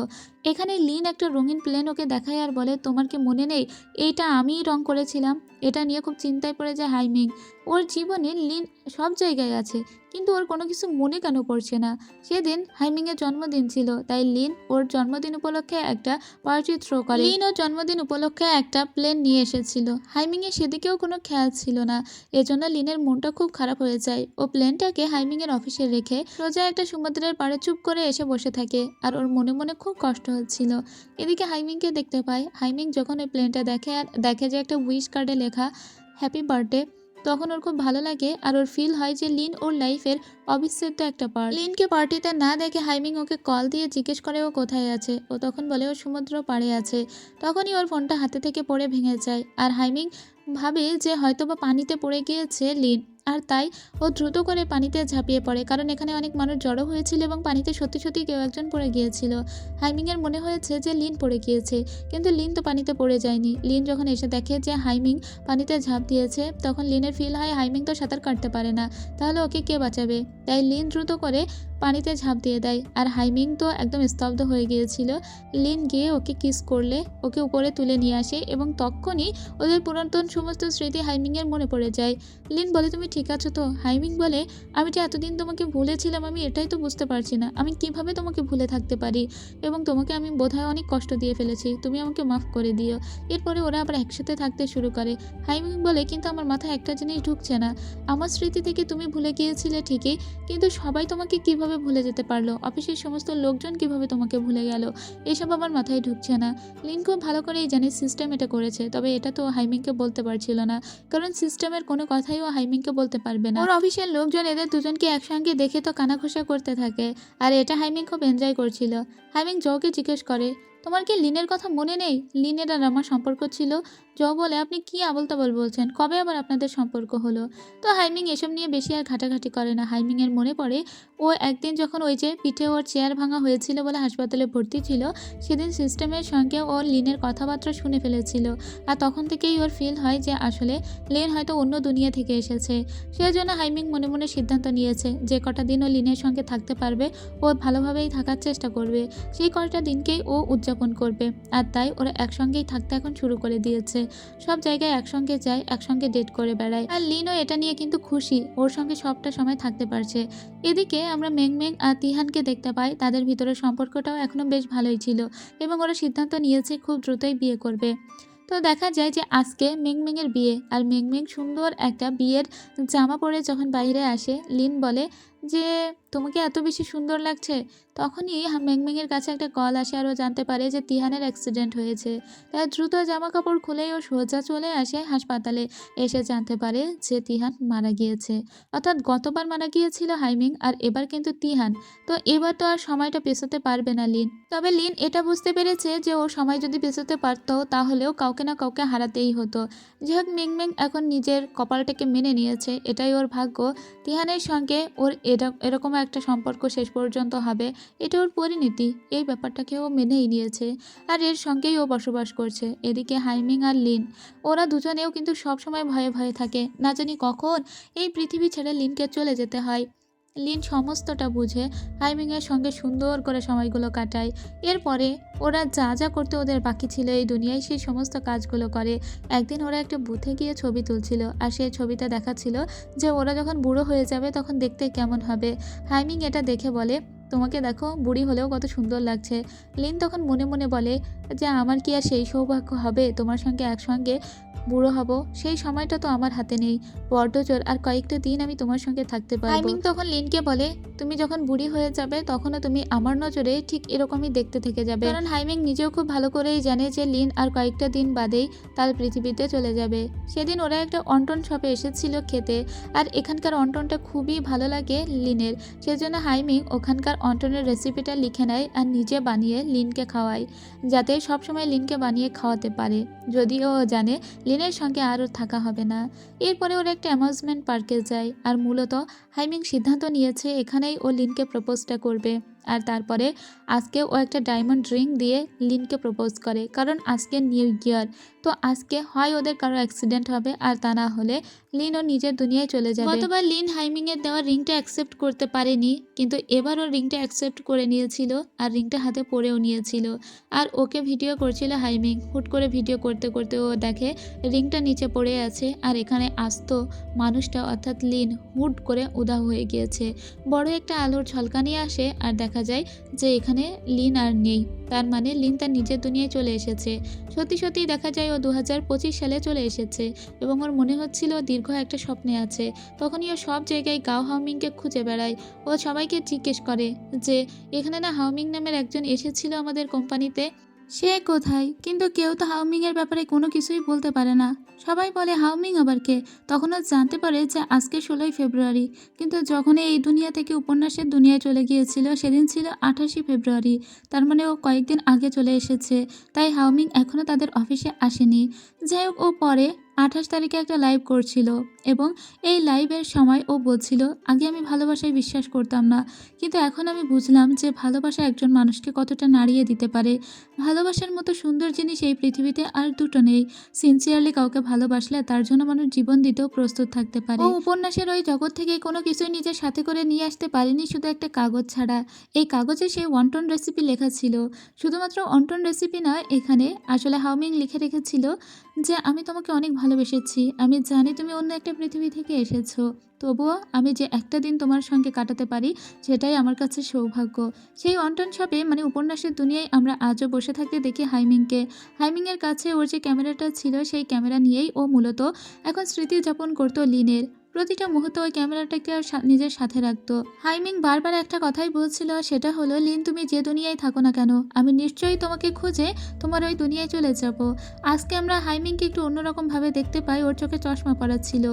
এখানে লিন একটা রঙিন প্লেন ওকে দেখায় আর বলে, তোমার কি মনে নেই এইটা আমিই রং করেছিলাম? এটা নিয়ে খুব চিন্তায় পড়ে যায় হাইমিং। ওর জীবনে লিন সব জায়গায় আছে, কিন্তু ওর কোনো কিছু মনে কেন পড়ছে না? সেদিন হাইমিংয়ের জন্মদিন ছিল, তাই লিন ওর জন্মদিন উপলক্ষে একটা পার্টি থ্রো করে। লিন ওর জন্মদিন উপলক্ষে একটা প্লেন নিয়ে এসেছিল। হাইমিংয়ের সেদিকেও কোনো খেয়াল ছিল না, এজন্য লিনের মনটা খুব খারাপ হয়ে যায়। ও প্লেনটাকে হাইমিংয়ের অফিসে রেখে সোজা একটা সমুদ্রের পাড়ে চুপ করে এসে বসে থাকে, আর ওর মনে মনে খুব কষ্ট হচ্ছিল। এদিকে হাইমিংকে দেখতে পায়। হাইমিং যখন ওই প্লেনটা দেখে আর দেখে যে একটা উইশ কার্ডে লেখা হ্যাপি বার্থডে, তখন ওর খুব ভালো লাগে আর ওর ফিল হয় যে লিন ওর লাইফের অবিচ্ছেদ্য একটা পার্ট। লিনকে পার্টিতে না দেখে হাইমিং ওকে কল দিয়ে জিজ্ঞেস করে ও কোথায় আছে। ও তখন বলে ও সমুদ্র পাড়ে আছে। তখনই ওর ফোনটা হাতে থেকে পড়ে ভেঙে যায় আর হাইমিং ভাবে যে হয়তোবা পানিতে পড়ে গিয়েছে লিন, আর তাই ও দ্রুত করে পানিতে ঝাঁপিয়ে পড়ে, কারণ এখানে অনেক মানুষ জড়ো হয়েছিল এবং পানিতে সত্যি সত্যি কেউ একজন পড়ে গিয়েছিল। হাইমিংয়ের মনে হয়েছে যে লিন পড়ে গিয়েছে, কিন্তু লিন তো পানিতে পড়ে যায়নি। লিন যখন এসে দেখে যে হাইমিং পানিতে ঝাঁপ দিয়েছে, তখন লিনের ফিল হয় হাইমিং তো সাঁতার কাটতে পারে না, তাহলে ওকে কে বাঁচাবে? তাই লিন দ্রুত করে পানিতে ঝাঁপ দিয়ে দেয়, আর হাইমিং তো একদম স্তব্ধ হয়ে গিয়েছিল। লিন গিয়ে ওকে কিস করলে ওকে উপরে তুলে নিয়ে আসে এবং তখনই ওদের পুরাতন সমস্ত স্মৃতি হাইমিংয়ের মনে পড়ে যায়। লিন বলে, তুমি ঠিক আছো তো? হাইমিং বলে, আমি যে এতদিন তোমাকে ভুলেছিলাম আমি এটাই তো বুঝতে পারছি না, আমি কিভাবে তোমাকে ভুলে থাকতে পারি, এবং তোমাকে আমি বোধহয় অনেক কষ্ট দিয়ে ফেলেছি, তুমি আমাকে মাফ করে দিও। এরপরে ওরা আবার একসাথে থাকতে শুরু করে। হাইমিং বলে, কিন্তু আমার মাথায় একটা জিনিস ঢুকছে না, আমার স্মৃতি থেকে তুমি ভুলে গিয়েছিলে ঠিকই, কিন্তু সবাই তোমাকে কিভাবে ভুলে যেতে পারলো? অফিসের সমস্ত লোকজন কিভাবে তোমাকে ভুলে গেল? এসব আমার মাথায় ঢুকছে না। লিন খুব ভালো করেই জানে সিস্টেম এটা করেছে, তবে এটা তো হাইমিংকে বলতে পারছিল না, কারণ সিস্টেমের কোনো কথাই ও হাইমিংকে বলতে পারবে না। ওর অফিসের লোকজন এদের দুজনকে একসঙ্গে দেখে তো কানাঘুষা করতে থাকে, আর এটা হাইমিং খুব এনজয় করছিল। হাইমিং জোকে জিজ্ঞেস করে, তোমার কি লিনের কথা মনে নেই? লিনের আর আমার সম্পর্ক ছিল। জো বলে, আপনি কি আবল তাবল বলছেন, কবে আবার আপনাদের সম্পর্ক হলো? তো হাইমিং এসব নিয়ে বেশি আর ঘাটাঘাটি করে না। হাইমিংয়ের মনে পড়ে ও একদিন যখন ওই যে পিঠে ওর চেয়ার ভাঙা হয়েছিল বলে হাসপাতালে ভর্তি ছিল, সেদিন সিস্টেমের সঙ্গে ওর লিনের কথাবার্তা শুনে ফেলেছিল, আর তখন থেকেই ওর ফিল হয় যে আসলে লিন হয়তো অন্য দুনিয়া থেকে এসেছে। সেজন্য হাইমিং মনে মনে সিদ্ধান্ত নিয়েছে যে কটা দিন ও লিনের সঙ্গে থাকতে পারবে ও ভালোভাবেই থাকার চেষ্টা করবে, সেই কটা দিনকেই ও উদযাপন করবে। আর তাই ওরা একসঙ্গেই থাকতে এখন শুরু করে দিয়েছে, সব জায়গায় একসঙ্গে যায়, একসঙ্গে ডেট করে বেড়ায়। আর লিনও এটা নিয়ে কিন্তু খুশি, ওর সঙ্গে সবটা সময় থাকতে পারছে। এদিকে আমরা মেংমেং আর তিহানকে দেখতে পাই, তাদের ভিতরে সম্পর্কটাও এখনো বেশ ভালোই ছিল এবং ওরা সিদ্ধান্ত নিয়েছে খুব দ্রুতই বিয়ে করবে। তো দেখা যায় যে আজকে মেংমেংয়ের বিয়ে, আর মেংমেং সুন্দর একটা বিয়ের জামা পরে যখন বাইরে আসে, লিন বলে যে তোমাকে এত বেশি সুন্দর লাগছে। তখনই মেংমেংয়ের কাছে একটা কল আসে আর ও জানতে পারে যে তিহানের অ্যাক্সিডেন্ট হয়েছে। তাই দ্রুত জামা কাপড় খুলেই ও সোজা চলে আসে হাসপাতালে। এসে জানতে পারে যে তিহান মারা গিয়েছে, অর্থাৎ গতবার মারা গিয়েছিল হাইমিং, আর এবার কিন্তু তিহান। তো এবার তো আর সময়টা পেছোতে পারবে না লিন। তবে লিন এটা বুঝতে পেরেছে যে ও সময় যদি পেছোতে পারতো তাহলেও কাউকে না কাউকে হারাতেই হতো। যাই হোক, মেংমেং এখন নিজের কপালটাকে মেনে নিয়েছে, এটাই ওর ভাগ্য। তিহানের সঙ্গে ওর এরকম একটা সম্পর্ক শেষ পর্যন্ত হবে, এটা ওর পরিণতি, এই ব্যাপারটাকে ও মেনেই নিয়েছে, আর এর সঙ্গেই ও বসবাস করছে। এদিকে হাইমিং আর লিন, ওরা দুজনেও কিন্তু সবসময় ভয়ে ভয়ে থাকে, না জানি কখন এই পৃথিবী ছেড়ে লিনকে চলে যেতে হয়। লিন সমস্তটা বুঝে হাইমিংয়ের সঙ্গে সুন্দর করে সময়গুলো কাটায়। এরপরে ওরা যা যা করতে ওদের বাকি ছিল এই দুনিয়ায়, সেই সমস্ত কাজগুলো করে। একদিন ওরা একটা বুথে গিয়ে ছবি তুলছিল, আর সেই ছবিটা দেখাচ্ছিল যে ওরা যখন বুড়ো হয়ে যাবে তখন দেখতে কেমন হবে। হাইমিং এটা দেখে বলে, তোমাকে দেখো বুড়ি হলেও কত সুন্দর লাগছে। লিন তখন মনে মনে বলে যে আমার কি আর সেই সৌভাগ্য হবে তোমার সঙ্গে একসঙ্গে বুড়ো হব সেই সময়টা তো আমার হাতে নেই। বড্ড জোর আর কয়েকটা দিন আমি তোমার সঙ্গে থাকতে পারবো। হাইমিং তখন লিনকে বলে, তুমি যখন বুড়ি হয়ে যাবে তখনও তুমি আমার নজরে ঠিক এরকমই দেখতে থেকে যাবে। কারণ হাইমিং নিজেও খুব ভালো করেই জানে যে লিন আর কয়েকটা দিন বাদেই তার পৃথিবীতে চলে যাবে। সেদিন ওরা একটা অন্টন শপে এসেছিল খেতে, আর এখানকার অন্টনটা খুবই ভালো লাগে লিনের। সেজন্য হাইমিং ওখানকার অন্টনের রেসিপিটা লিখে নেয় আর নিজে বানিয়ে লিনকে খাওয়ায়, যাতে সবসময় লিনকে বানিয়ে খাওয়াতে পারে, যদিও ও জানে লিনের সঙ্গে আর ওর থাকা হবে না। এরপরে ওরা একটা অ্যামিউজমেন্ট পার্কে যায়, আর মূলত হাইমিং সিদ্ধান্ত নিয়েছে এখানেই ও লিনকে প্রপোজটা করবে। আর তারপরে আজকে ও একটা ডায়মন্ড রিং দিয়ে লিনকে প্রপোজ করে, কারণ আজকে নিউ ইয়ার। তো আজকে হয় ওদের কারো অ্যাক্সিডেন্ট হবে, আর তা না হলে লিন ও নিজের দুনিয়ায় চলে যাবে। গতবার লিন হাইমিংয়ের দেওয়া রিংটা অ্যাকসেপ্ট করতে পারেনি, কিন্তু এবার ও রিংটা অ্যাকসেপ্ট করে নিয়েছিল আর রিংটা হাতে পরেও নিয়েছিল। আর ওকে ভিডিও করছিল হাইমিং। হুট করে ভিডিও করতে করতে ও দেখে রিংটা নিচে পড়ে আছে, আর এখানে আসতো মানুষটা অর্থাৎ লিন হুট করে উধাও হয়ে গিয়েছে। বড় একটা আলোর ঝলকানি আসে আর দেখা যায় যে এখানে লিন আর নেই। তার মানে লিন তার নিজের দুনিয়ায় চলে এসেছে। সত্যি সত্যি দেখা যায় ও 2025 সালে চলে এসেছে, এবং ওর মনে হচ্ছিল দীর্ঘ একটা স্বপ্নে আছে। তখনই ও সব জায়গায় গাও হাওমিংকে খুঁজে বেড়ায়। ও সবাইকে জিজ্ঞেস করে যে এখানে না হাওমিং নামের একজন এসেছিল আমাদের কোম্পানিতে, সে কোথায়? কিন্তু কেউ তো হাউমিংয়ের ব্যাপারে কোনো কিছুই বলতে পারে না। সবাই বলে হাউমিং আবার কে? তখন ও জানতে পারে যে আজকে 16ই ফেব্রুয়ারি, কিন্তু যখন এই দুনিয়া থেকে উপন্যাসের দুনিয়ায় চলে গিয়েছিল সেদিন ছিল 28শে ফেব্রুয়ারি। তার মানে ও কয়েকদিন আগে চলে এসেছে, তাই হাউমিং এখনও তাদের অফিসে আসেনি। যাই হোক, ও পরে 28 তারিখে একটা লাইভ করছিল, এবং এই লাইভের সময় ও বলছিল, আগে আমি ভালোবাসায় বিশ্বাস করতাম না, কিন্তু এখন আমি বুঝলাম যে ভালোবাসা একজন মানুষকে কতটা নাড়িয়ে দিতে পারে। ভালোবাসার মতো সুন্দর জিনিস এই পৃথিবীতে আর দুটো নেই। সিনসিয়ারলি কাউকে ভালোবাসলে তার জন্য মানুষ জীবন দিতেও প্রস্তুত থাকতে পারে। ও উপন্যাসের ওই জগৎ থেকে কোনো কিছুই নিজের সাথে করে নিয়ে আসতে পারেনি, শুধু একটা কাগজ ছাড়া। এই কাগজে সেই ওয়ান্টন রেসিপি লেখা ছিল। শুধুমাত্র ওয়ান্টন রেসিপি নয়, এখানে আসলে হাউমিং লিখে রেখেছিল যে আমি তোমাকে অনেক ভালোবেসেছি, আমি জানি তুমি অন্য একটা পৃথিবী থেকে এসেছো, তবুও আমি যে একটা দিন তোমার সঙ্গে কাটাতে পারি সেটাই আমার কাছে সৌভাগ্য। সেই ওয়ান্টন শপে মানে উপন্যাসের দুনিয়ায় আমরা আজও বসে থাকতে দেখি হাইমিংকে। হাইমিংয়ের কাছে ওর যে ক্যামেরাটা ছিল সেই ক্যামেরা নিয়েই ও মূলত এখন স্মৃতি যাপন করতো লিনের। প্রতিটা মুহূর্তে ওই ক্যামেরাটাকে নিজের সাথে রাখতো। হাইমিং বারবার একটা কথাই বলছিল, সেটা হলো লিন তুমি যে দুনিয়ায় থাকো না কেন আমি নিশ্চয়ই তোমাকে খুঁজে তোমার ওই দুনিয়ায় চলে যাব। আজকে আমরা হাইমিংকে একটু অন্যরকমভাবে দেখতে পাই, ওর চোখে চশমা পরা ছিল।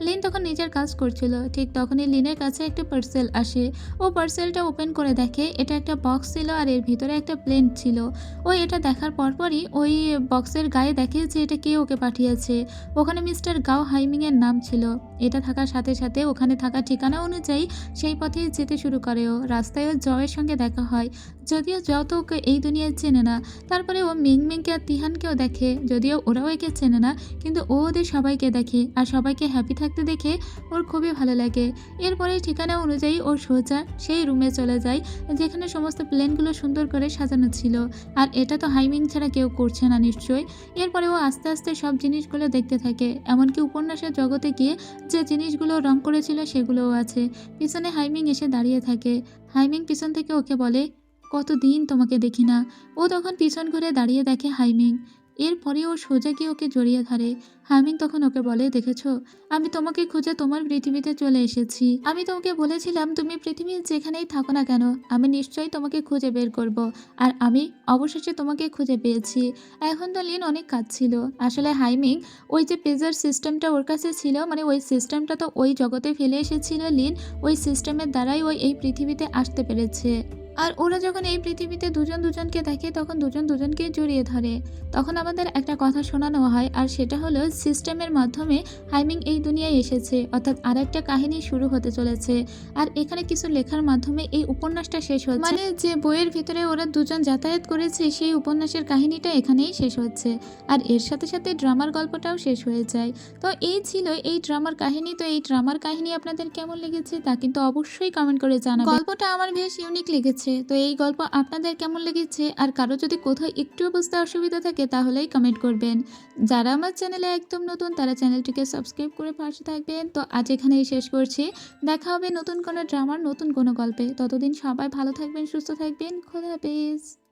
লিন তখন নিজের কাজ করছিল, ঠিক তখনই লিনের কাছে একটা পার্সেল আসে। ও পার্সেলটা ওপেন করে দেখে এটা একটা বক্স ছিল, আর এর ভিতরে একটা প্লেন ছিল। ও এটা দেখার পরপরই ওই বক্সের গায়ে দেখে যে এটা কে ওকে পাঠিয়েছে। ওখানে মিস্টার গাও হাইমিংয়ের নাম ছিল। এটা থাকার সাথে সাথে ওখানে থাকা ঠিকানা অনুযায়ী সেই পথেই যেতে শুরু করে। ও রাস্তায় ও জয়ের সঙ্গে দেখা হয়, যদিও জ তো ওকে এই দুনিয়ায় চেনে না। তারপরে ও মিংমিংকে আর তিহানকেও দেখে, যদিও ওরাও একে চেনে না, কিন্তু ও ওদের সবাইকে দেখে, আর সবাইকে হ্যাপি থাকতে দেখে ওর খুবই ভালো লাগে। এরপরে ঠিকানা অনুযায়ী ও সোজা সেই রুমে চলে যায় যেখানে সমস্ত প্লেনগুলো সুন্দর করে সাজানো ছিল। আর এটা তো হাইমিং ছাড়া কেউ করছে না নিশ্চয়ই। এরপরে ও আস্তে আস্তে সব জিনিসগুলো দেখতে থাকে, এমনকি উপন্যাসের জগতে গিয়ে যে জিনিসগুলো রং করেছিল সেগুলোও আছে। পিছনে হাইমিং এসে দাঁড়িয়ে থাকে। হাইমিং পিছন থেকে ওকে বলে, কতদিন তোমাকে দেখি না। ও তখন পিছন ঘুরে দাঁড়িয়ে দেখে হাইমিং। এরপরে ও সোজা গিয়ে ওকে জড়িয়ে ধরে। হাইমিং তখন ওকে বলে, দেখেছো আমি তোমাকে খুঁজে তোমার পৃথিবীতে চলে এসেছি। আমি তোমাকে বলেছিলাম তুমি পৃথিবীর যেখানেই থাকো না কেন আমি নিশ্চয়ই তোমাকে খুঁজে বের করব, আর আমি অবশেষে তোমাকে খুঁজে পেয়েছি। এখন তো লিন অনেক কাঁদছিল। আসলে হাইমিং ওই যে পেজার সিস্টেমটা ওর কাছে ছিল, মানে ওই সিস্টেমটা তো ওই জগতে ফেলে এসেছিল লিন, ওই সিস্টেমের দ্বারাই ওই এই পৃথিবীতে আসতে পেরেছে। আর ওরা যখন এই পৃথিবীতে দুজন দুজনকে দেখে তখন দুজন দুজনকে জড়িয়ে ধরে। তখন আমাদের একটা কথা শোনানো হয়, আর সেটা হলো সিস্টেমের মাধ্যমে হাইমিং এই দুনিয়ায় এসেছে, অর্থাৎ আর একটা কাহিনী শুরু হতে চলেছে। আর এখানে কিছু লেখার মাধ্যমে এই উপন্যাসটা শেষ হচ্ছে, মানে যে বইয়ের ভিতরে ওরা দুজন যাতায়াত করেছে সেই উপন্যাসের কাহিনীটা এখানেই শেষ হচ্ছে। আর এর সাথে সাথে ড্রামার গল্পটাও শেষ হয়ে যায়। তো এই ছিল এই ড্রামার কাহিনী। তো এই ড্রামার কাহিনী আপনাদের কেমন লেগেছে তা কিন্তু অবশ্যই কমেন্ট করে জানাবেন। গল্পটা আমার বেশ ইউনিক লেগেছে। তো এই গল্প আপনাদের কেমন লেগেছে, আর কারো যদি কোথাও একটুও বুঝতে অসুবিধা থাকে তাহলেই কমেন্ট করবেন। যারা আমার চ্যানেলে একদম নতুন তারা চ্যানেলটিকে সাবস্ক্রাইব করে পাশে থাকবেন। তো আজ এখানেই শেষ করছি। দেখা হবে নতুন কোনো ড্রামার নতুন কোনো গল্পে। ততদিন সবাই ভালো থাকবেন, সুস্থ থাকবেন। খোদা হাফেজ।